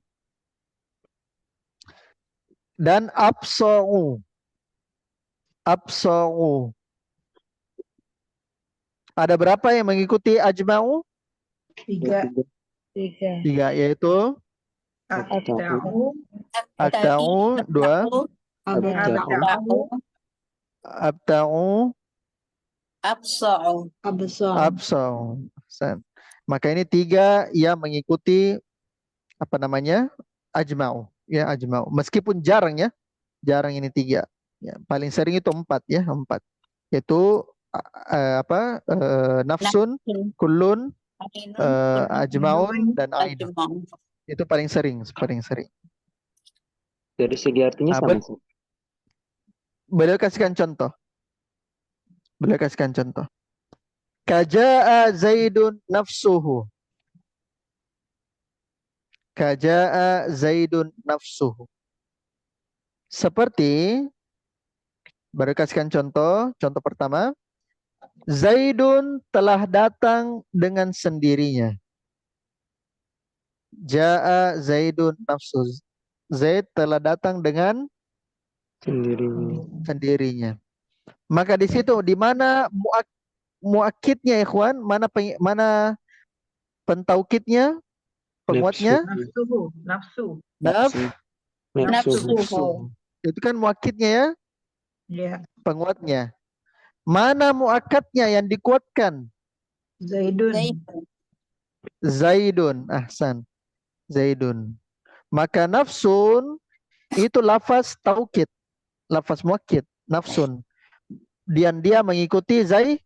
Dan absa'u, absa'u. Ada berapa yang mengikuti ajma'u? 3. Tiga, yaitu Akta'u. akta'u, dua, Abta'u. abta'u, Absa'u. absa'u. Ahsan. Maka ini tiga yang mengikuti apa namanya? Ajma'u, ya, ajma'u. Meskipun jarang ya, jarang ini tiga. Ya, paling sering itu empat ya, empat. Yaitu nafsun, kullun, ajma'un, dan ainun. Itu paling sering, paling sering. Dari segi artinya Ah, sama ben- sih. Beliau kasihkan contoh. Beliau kasihkan contoh. Kaja'a Zaidun nafsuhu. Kaja'a Zaidun nafsuhu. Seperti, baru kasihkan contoh. Contoh pertama. Zaidun telah datang dengan sendirinya. Ja'a Zaidun nafsuhu. Zaid telah datang dengan Sendirinya. sendirinya. Maka di situ di mana muakidnya ikhwan, mana pentaukidnya, penguatnya, Nafsu. Nafsu. itu kan muakidnya ya, Ya. penguatnya. Mana muakadnya yang dikuatkan? Zaidun. Zaidun, ahsan, Zaidun. Maka nafsun itu lafaz taukid, lafaz muakid, nafsun. Dan dia mengikuti Zaidun.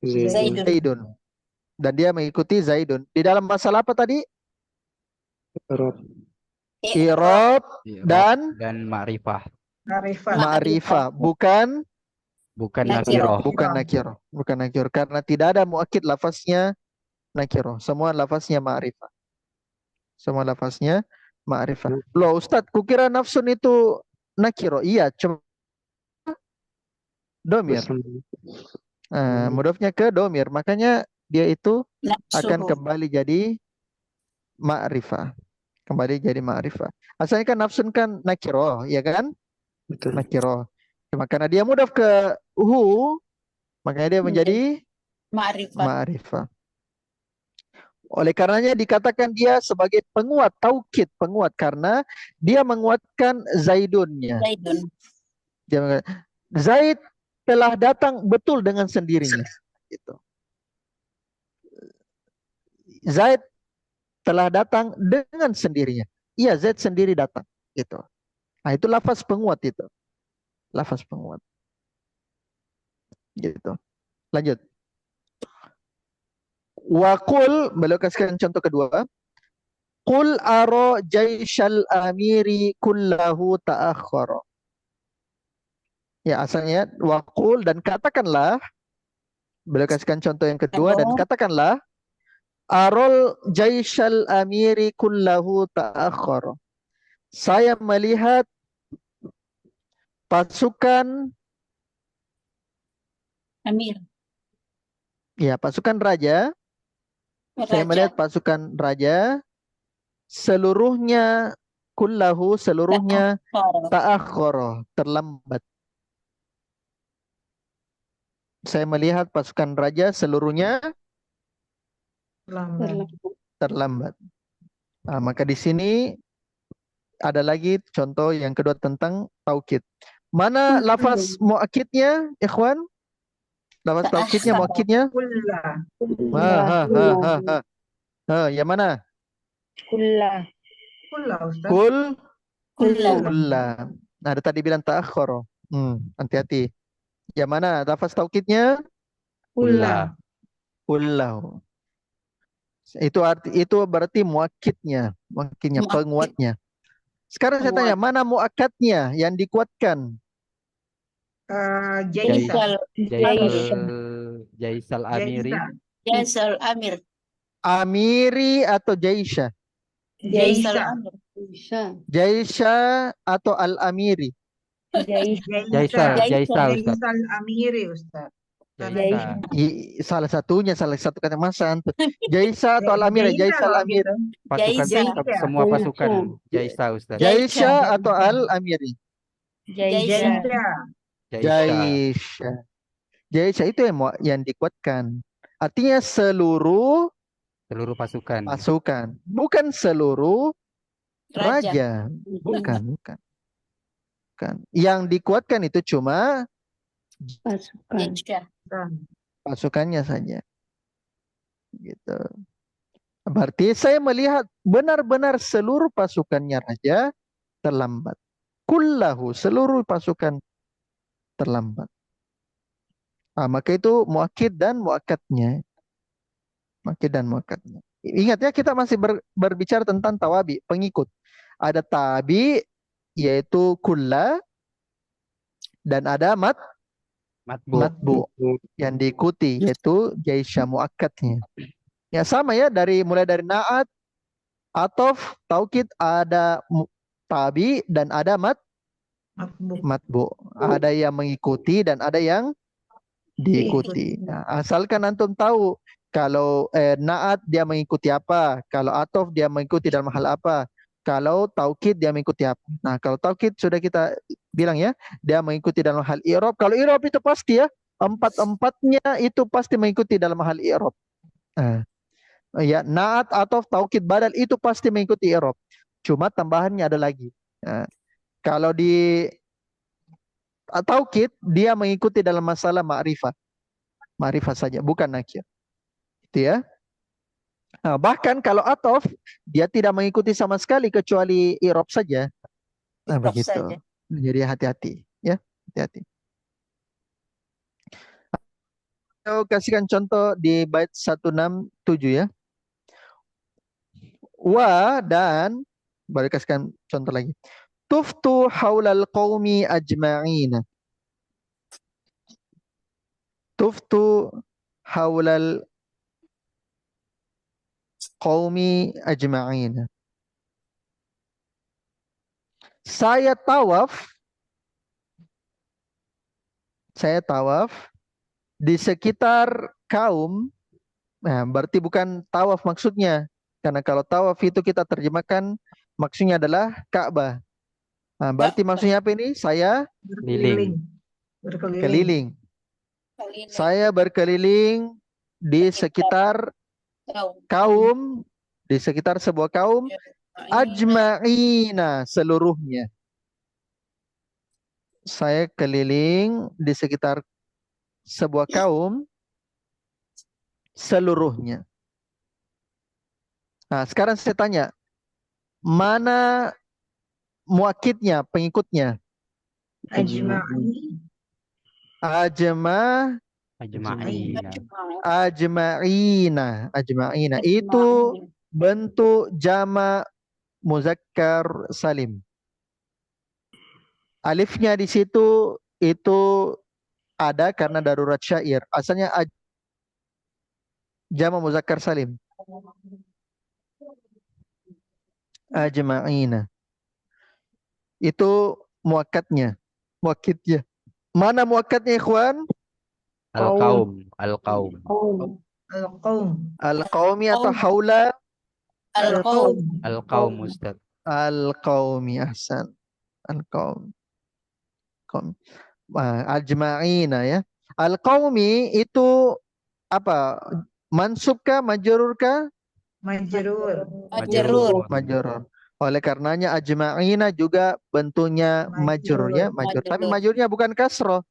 Zaidun. Dan dia mengikuti Zaidun. Di dalam masalah apa tadi? Rob. I'rab dan ma'rifah, Ma'rifah. ma'rifah, bukan bukan Nakirah. nakiroh. bukan nakirah, bukan nakirah, karena tidak ada muakkid lafaznya nakirah, semua lafaznya ma'rifah, semua lafaznya ma'rifah. Loh Ustadz, kukira nafsun itu nakirah. Iya, cuma domir, mudhafnya ke domir, makanya dia itu akan kembali jadi ma'rifah, kembali jadi ma'rifah. Asalnya kan nafsun kan nakirah, ya kan? Betul. Nakirah. Cuma karena dia mudhaf ke makanya dia menjadi ma'rifah. Oleh karenanya dikatakan dia sebagai penguat, taukid, penguat, karena dia menguatkan Zaidunnya. Dia mengatakan, Zaid telah datang betul dengan sendirinya. Gitu. Zaid telah datang dengan sendirinya. Iya, Zaid sendiri datang. Gitu. Nah, itu lafaz penguat itu. Lafaz penguat. Gitu. Lanjut. Waqul, beliau kasihkan contoh kedua. Qul aro jaisyal amiri kullahu ta'akhkhara. Ya, asalnya waqul, dan katakanlah, beliau kasihkan contoh yang kedua, dan katakanlah arol jaisyal amiri kullahu ta'akhkhara. Saya melihat pasukan pasukan raja. Saya melihat pasukan raja seluruhnya, kullahu, seluruhnya ta'akhkhara, terlambat. Saya melihat pasukan raja seluruhnya terlambat. Nah, maka di sini ada lagi contoh yang kedua tentang taukid. Mana lafaz muakkidnya, ikhwan? Lafaz taukidnya, muakkidnya? Yang mana? Kullah, Ustaz. Kulla. Nah, ada tadi bilang ta'akhkhara. Hati-hati. Yang mana lafaz taukidnya? Kullah. Kullahu. Itu berarti muakkidnya, penguatnya. Sekarang saya tanya, mana muakkadnya yang dikuatkan? Jaisal. Jaisal amiri. Amiri atau Jaisha? Jaisha atau al-amiri? Jaisa. Jaisa Ustaz. al-amiri, Ustaz. Jaisa. Salah satu kata Mas Anto. Jaisa atau al-amiri? Jaisa Jaisa kalau al-amiri. gitu. Pasukan Jaisa. semua pasukan. Jaisa Ustaz. Jaisha atau al-amiri? Jaisa. Jaisha. Jaisha itu yang dikuatkan. Artinya seluruh pasukan. bukan seluruh raja. Bukan. Yang dikuatkan itu cuma pasukannya saja. Gitu. Berarti saya melihat benar-benar seluruh pasukannya raja terlambat. Kullahu, seluruh pasukan terlambat. Maka itu muakkid dan muakkadnya. Ingat ya, kita masih berbicara tentang tawabi, pengikut. Ada tabi yaitu kulla, dan ada matbu yang diikuti yaitu jaisha muakkadnya. Ya sama ya, mulai dari naat, atof, taukid, ada tabi dan ada matbu. Ada yang mengikuti dan ada yang diikuti. Nah, asalkan antum tahu kalau naat dia mengikuti apa, kalau atof dia mengikuti dalam hal apa, kalau taukid dia mengikuti apa. Nah, kalau taukid sudah kita bilang ya, dia mengikuti dalam hal i'rab. Kalau i'rab itu pasti ya, empat-empatnya itu pasti mengikuti dalam hal i'rab. Ya, naat, atof, taukid, badal itu pasti mengikuti i'rab. Cuma tambahannya ada lagi. Kalau di taukid dia mengikuti dalam masalah ma'rifat. Ma'rifat saja, bukan nakir. Itu ya. Bahkan kalau atof dia tidak mengikuti sama sekali kecuali i'rab saja. Nah, begitu. Jadi hati-hati ya, hati-hati. Saya kasihkan contoh di bait 167 ya. Wa dan baru kasihkan contoh lagi. Tuftu haulal qaumi ajma'ina. Tuftu haulal qaumi ajma'ina. Saya tawaf di sekitar kaum. Nah, berarti bukan tawaf maksudnya. Karena kalau tawaf itu kita terjemahkan maksudnya adalah Ka'bah. Nah, berarti maksudnya apa ini? Saya berkeliling. Saya berkeliling di sekitar kaum, di sekitar sebuah kaum, ajma'ina, seluruhnya. Saya keliling di sekitar sebuah kaum seluruhnya. Nah, sekarang saya tanya, mana muakkidnya, pengikutnya? Ajma'ina. Itu bentuk jama muzakkar salim. Alifnya di situ itu ada karena darurat syair. Asalnya jama muzakkar salim. Ajma'ina. Itu muakkadnya. Mana muakkadnya, ikhwan? Al-qaum. Al-qaumi atau haula? Al-qaum Ustaz. Al-qaumi, ahsan. Al-qaum. Ajma'ina ya. Al-qaumi itu apa? Mansub kah, majrur kah? Majrur. Majrur. Oleh karenanya ajma'ina juga bentuknya majrur ya, majrur. Tapi majrurnya bukan kasroh.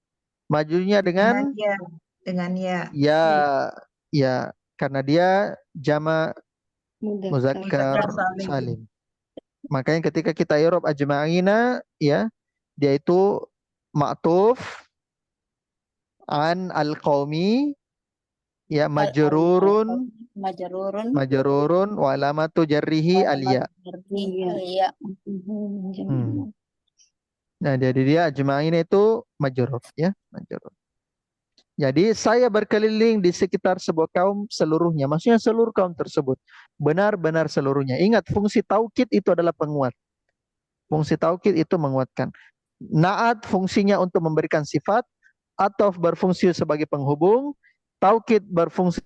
Majrurnya dengan ya. Ya, karena dia jama muzakkar salim. Makanya ketika kita i'rab ajma'ina ya, dia itu ma'tuf an al-qaumi ya, majrurun wa alamatu jarrihi al-ya. Nah, jadi dia ajma'ina itu majrur ya, majrur. Jadi saya berkeliling di sekitar sebuah kaum seluruhnya. Maksudnya seluruh kaum tersebut. Benar-benar seluruhnya. Ingat, fungsi taukid itu adalah penguat. Fungsi taukid itu menguatkan. Naat fungsinya untuk memberikan sifat. Atof berfungsi sebagai penghubung. Taukid berfungsi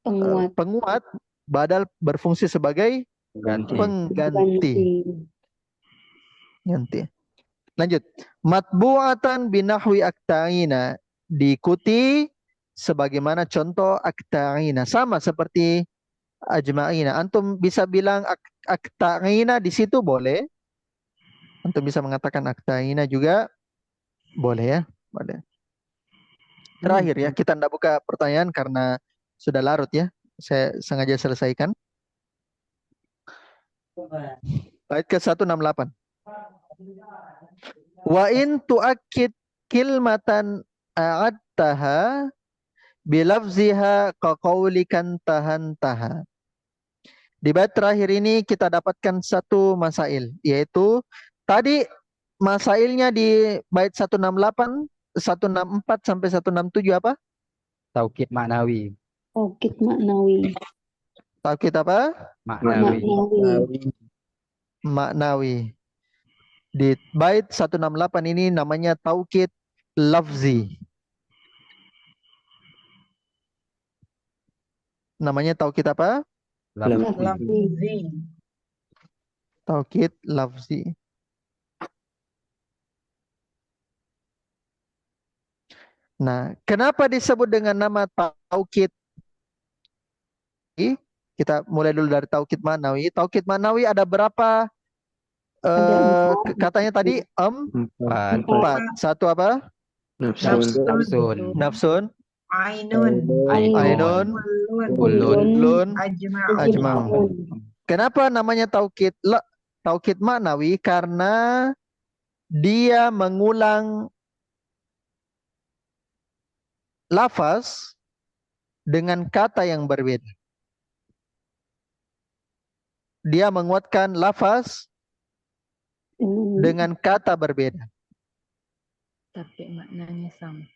Penguat. penguat. Badal berfungsi sebagai Ganti. pengganti. Ganti. Lanjut. Matbu'atan binahwi akta'ina. Diikuti sebagaimana contoh akta'ina. Sama seperti ajma'ina. Antum bisa bilang akta'ina di situ boleh. Antum bisa mengatakan akta'ina juga boleh ya. Boleh. Terakhir ya, kita tidak buka pertanyaan karena sudah larut ya. Saya sengaja selesaikan. Bait ke 168. Wa in tu'akkid kilmatan a'adtaha bilafziha kaqaulikan tahan-taha. Di bait terakhir ini kita dapatkan satu masail, yaitu tadi masailnya di bait 168, 164 sampai 167 apa? Taukid maknawi. Taukid maknawi. Taukid apa? Maknawi. Maknawi. Maknawi. Di bait 168 ini namanya taukid lafzi. Namanya taukid apa? Lafzi. Lafzi. Taukid lafzi. Nah, kenapa disebut dengan nama taukid? Kita mulai dulu dari taukid maknawi. Taukid maknawi ada berapa Ada katanya tadi? Empat. Empat. Satu apa? Nafsun. Nafsun, Ainun. ainun, Kulun. lun, Ajma'un. ajma'un. Kenapa namanya taukid taukid maknawi? Karena dia mengulang lafaz dengan kata yang berbeda. Dia menguatkan lafaz dengan kata berbeda. Tapi maknanya sama.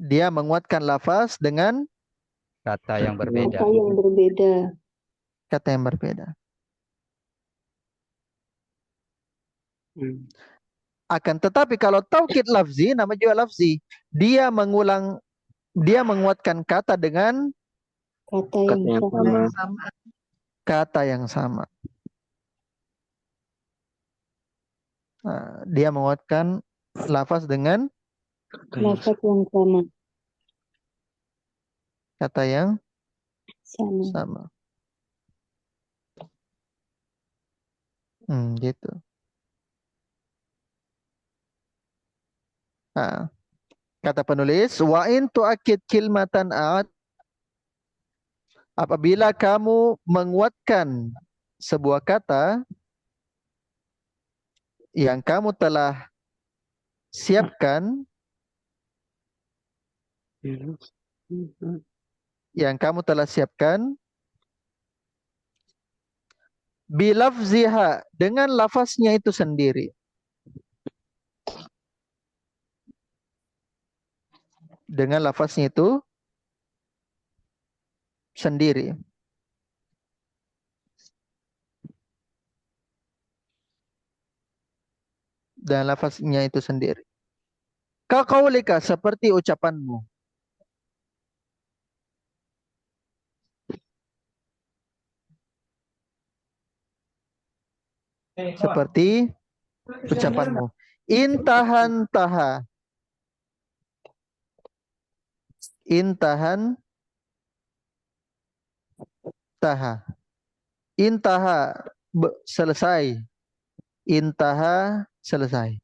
Dia menguatkan lafaz dengan Kata yang berbeda. kata yang berbeda. kata yang berbeda. Akan tetapi kalau taukid lafzi, nama juga lafzi, dia menguatkan kata dengan Kata yang sama. kata yang sama. Nah, dia menguatkan lafaz dengan Lafaz yang sama. kata yang Sama. sama. Gitu. Nah, kata penulis, wa in tu'akkid kilmatan a'ad, apabila kamu menguatkan sebuah kata yang kamu telah siapkan, bilafziha, dengan lafaznya itu sendiri. Dengan lafaznya itu sendiri. Dan lafaznya itu sendiri. Kaqaulika, seperti ucapanmu. Seperti ucapanmu. Intahan taha. Intahan taha. Intaha, selesai. Intaha, selesai.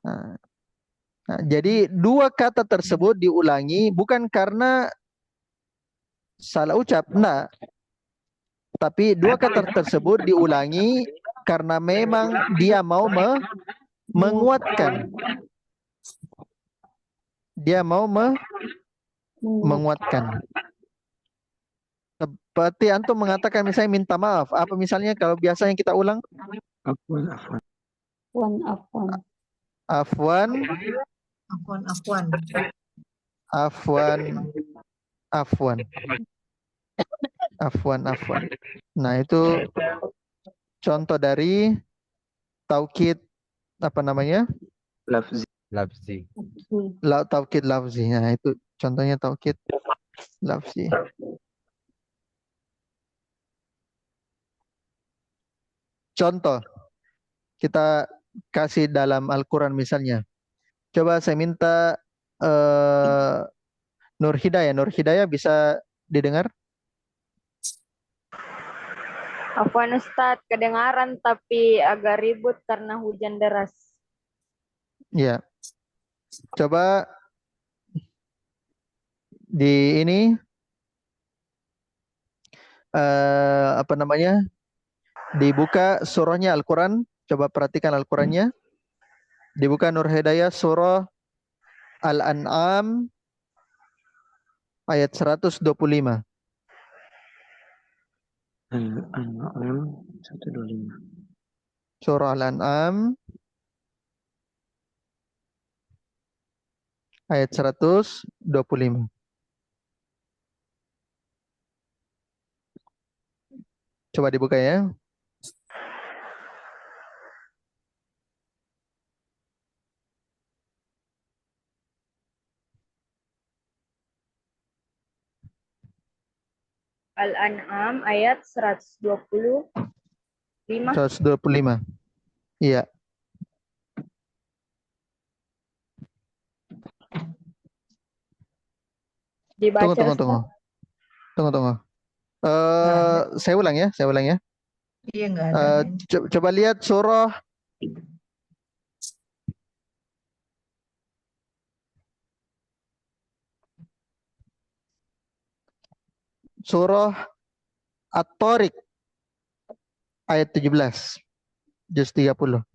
Nah, jadi dua kata tersebut diulangi bukan karena salah ucap, enggak. Tapi dua kata tersebut diulangi karena memang dia mau menguatkan. Dia mau menguatkan. Seperti antum mengatakan misalnya minta maaf. Apa misalnya kalau biasanya kita ulang? Afwan. Afwan, Afwan. afwan, afwan, afwan. Nah, itu contoh dari taukid apa namanya? Lafzi. Lafzi. Taukid lafzi. Nah, itu contohnya taukid lafzi. Contoh kita kasih dalam Al-Quran misalnya. Coba saya minta Nur Hidayah. Nur Hidayah bisa didengar? Afwan Ustadz, kedengaran tapi agak ribut karena hujan deras. Ya. Coba di ini apa namanya? Dibuka surahnya Al-Quran. Coba perhatikan Al-Qurannya. Dibuka Nur Hidayah surah Al-An'am ayat 125. Al-An'am 125. Surah Al-An'am ayat 125. Coba dibuka ya. Al-An'am ayat 125. 125. Iya. Dibaca Tunggu. Ustadz. Tunggu. Saya ulang ya. Iya, nggak ada. Coba lihat surah At-Tariq ayat 17. Juz 30.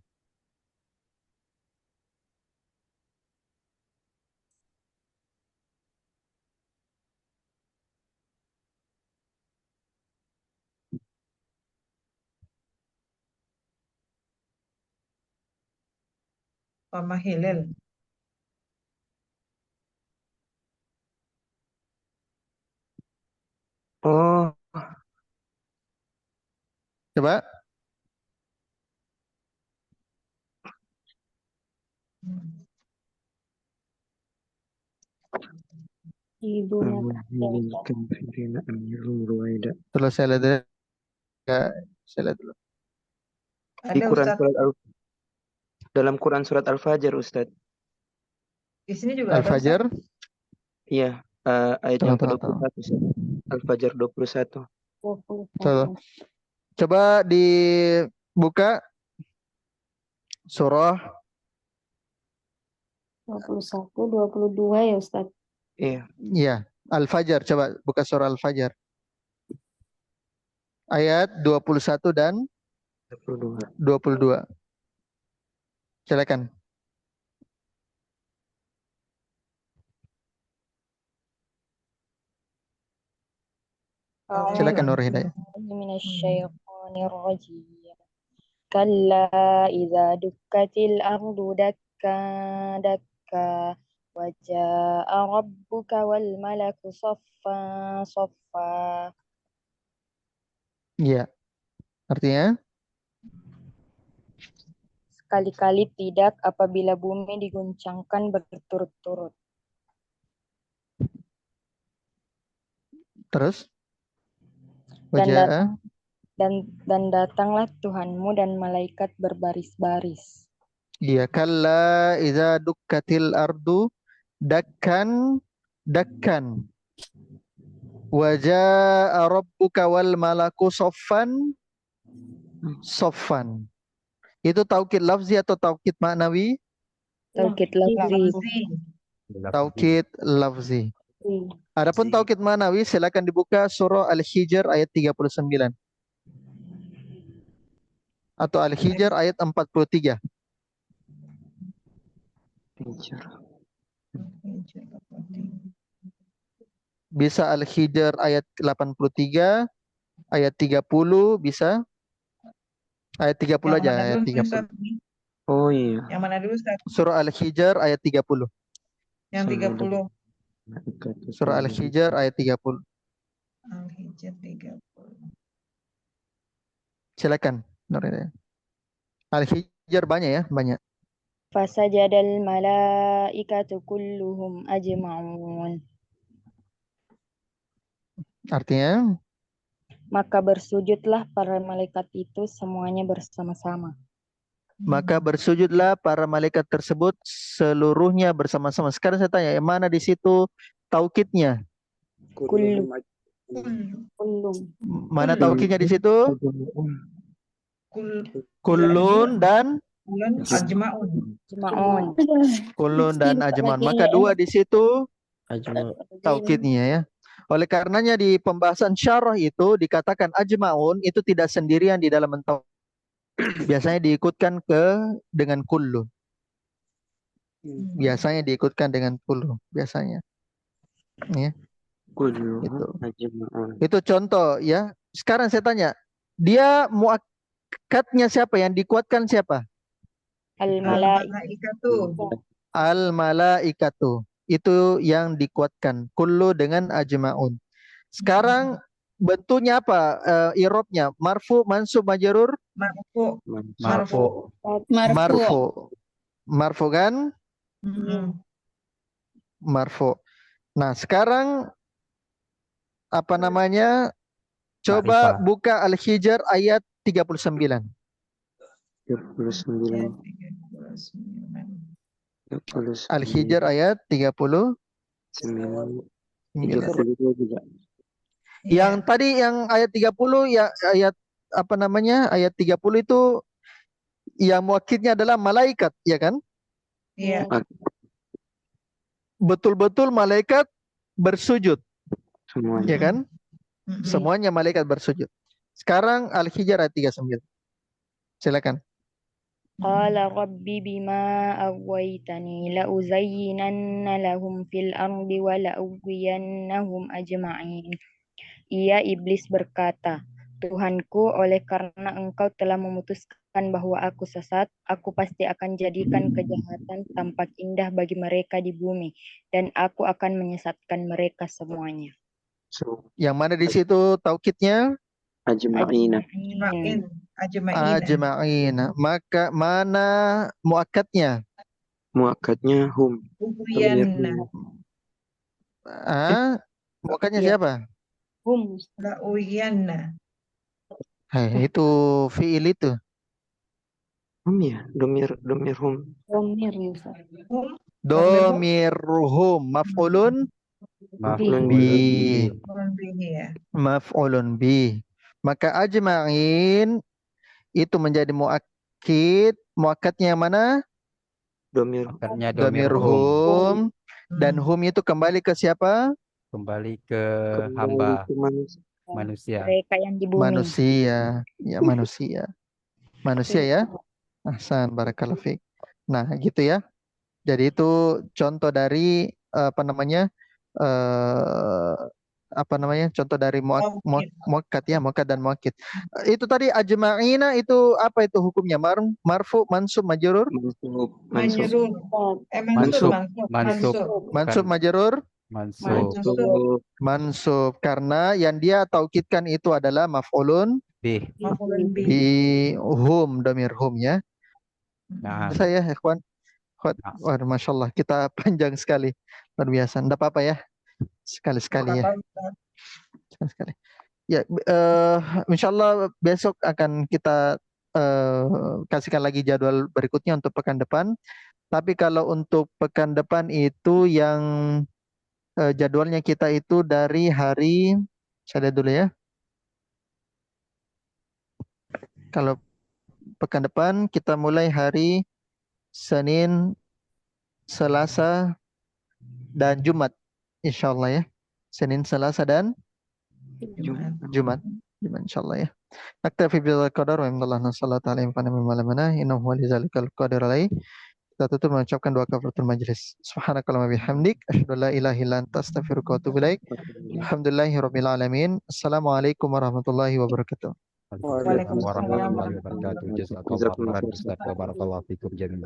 Mama Hilal. Oh, Coba. Ibuna kafirina amirun ruwaida. Terus saya lihat dulu. Di Ada Quran Ustadz. dalam Quran surat Al-Fajr, Ustadz. Di sini juga ada Al-Fajr. Ustadz. Iya, ayat yang Tunggu. ke-21, Ustadz. Al-Fajr 21. Coba dibuka surah 21, 22 ya Ustadz. Iya. Al-Fajr. Coba buka surah Al-Fajr. Ayat 21 dan 22. Silakan. Silakan Nur Hidayah. Minasyaitonirrajim. Kalla idza dukkatil ardu dakka dakka wa jaa'a rabbuka wal malaku saffa saffa. Iya. Artinya? Sekali-kali tidak apabila bumi diguncangkan berturut-turut. Terus? Dan datanglah Tuhanmu dan malaikat berbaris-baris. Iya, kalla idza dukkatil ardu dakkan. Wa jaa'a rabbuka wal malaku soffan. Itu taukid lafzi atau taukid maknawi? Taukid lafzi. Taukid lafzi. Adapun taukid maknawi silakan dibuka surah Al-Hijr ayat 39. Atau Al-Hijr ayat 43. Bisa Al-Hijr ayat 83, ayat 30 bisa. Ayat 30 aja, ayat 30. Oh iya. Yang mana dulu Ustaz? Surah Al-Hijr ayat 30. Yang 30. Surah Al-Hijr ayat 30. Al-Hijr 30. Silakan. Nur Hidayah. Al-Hijr banyak ya, banyak. Fasajadal malaikatu kulluhum ajma'un. Artinya, Maka bersujudlah para malaikat itu semuanya bersama-sama. maka bersujudlah para malaikat tersebut seluruhnya bersama-sama. Sekarang saya tanya, yang mana di situ taukidnya? Kullu. Kullum. Mana taukidnya di situ? Kullun dan Ajma'un. Ajma'un. kulun dan ajman. Maka dua di situ taukidnya ya. Oleh karenanya di pembahasan syarah itu dikatakan ajmaun itu tidak sendirian di dalam mentau. Biasanya diikutkan dengan kullu. Biasanya diikutkan dengan kullu. Biasanya. Ya, itu. Itu contoh ya. Sekarang saya tanya, dia muakkadnya siapa? Yang dikuatkan siapa? Al-malaikatu. Al-malaikatu. Itu yang dikuatkan. Kullu dengan ajma'un. Sekarang bentuknya apa? I'rabnya marfu, mansub, majrur? Marfu. Marfu. Marfu. Marfu kan? Marfu. Nah, sekarang apa namanya? Coba Ma'rifah. buka Al-Hijr ayat 39. 39. Al-Hijr ayat 39. 32 juga. Yang tadi yang ayat 30 ya ayat apa namanya? Ayat 30 itu yang muakkidnya adalah malaikat, ya kan? Iya. Betul-betul malaikat bersujud, Semuanya. ya kan? Semuanya malaikat bersujud. Sekarang Al-Hijr ayat 39. Silakan. Qala rabbi bima aghwaytani la uzayyinanna lahum fil ardi wa la ughwiyannahum ajma'in. Ia iblis berkata, Tuhanku, oleh karena engkau telah memutuskan bahwa aku sesat, aku pasti akan jadikan kejahatan tampak indah bagi mereka di bumi, dan aku akan menyesatkan mereka semuanya. So, Yang mana di situ taukidnya? ajma'ina. Ajma'ina. Maka mana muakkadnya? Muakkadnya hum. Ughwiyanna. Muakkadnya Iya. siapa? Hum. La ughwiyanna. Itu fiil itu. Hum ya, domir hum. Domir ya Ustaz. Domirhum maf'ulun Maf'ulun bi. Ya. Maf'ulun bi. Maka ajma'in itu menjadi muakkid. Muakkadnya yang mana? Domir. Akarnya Domir domir hum. hum. Dan hum itu kembali ke siapa? Kembali ke hamba manusia. Mereka yang di bumi. Manusia. Ya, manusia. Manusia ya. Ahsan, barakallahu fiik. Nah, gitu ya. Jadi itu contoh dari apa namanya? Contoh dari muakkad ya, muakkad dan muakkid. Itu tadi ajma'ina itu apa itu hukumnya? Marfu, mansub, majrur? Mansub. Mansub. Mansub, majrur? Mansub. Mansub karena yang dia taukidkan itu adalah maf'ulun Bih. bi hum, domir hum ya. Nah, Saya ikhwan. Wah, Masya Allah, kita panjang sekali. Luar biasa. Tidak apa-apa ya. Sekali-sekali ya. Sekali-sekali. Ya, insya Allah besok akan kita kasihkan lagi jadwal berikutnya untuk pekan depan. Tapi kalau untuk pekan depan itu yang jadwalnya kita itu dari hari, saya lihat dulu ya. Kalau pekan depan kita mulai hari Senin, Selasa, dan Jumat. Insya Allah ya. Senin, Selasa, dan Jumat. Insya Allah ya. Naktafi bidzal qadar wa innallaha sallallahu alaihi wa sallam innahu walizalikal qadir alaihi. Kita tutup mengucapkan doa kafaratul majlis. Subhanakallahumma bihamdik asyhadu an la ilaha illa anta astaghfiruka wa atubu ilaik. Alhamdulillahirabbil alamin. Assalamualaikum warahmatullahi wabarakatuh. Waalaikumsalam Waalaikumsalam warahmatullahi wabarakatuh. Jazakallah khairan Ustaz wa barakallahu fikum jami'an.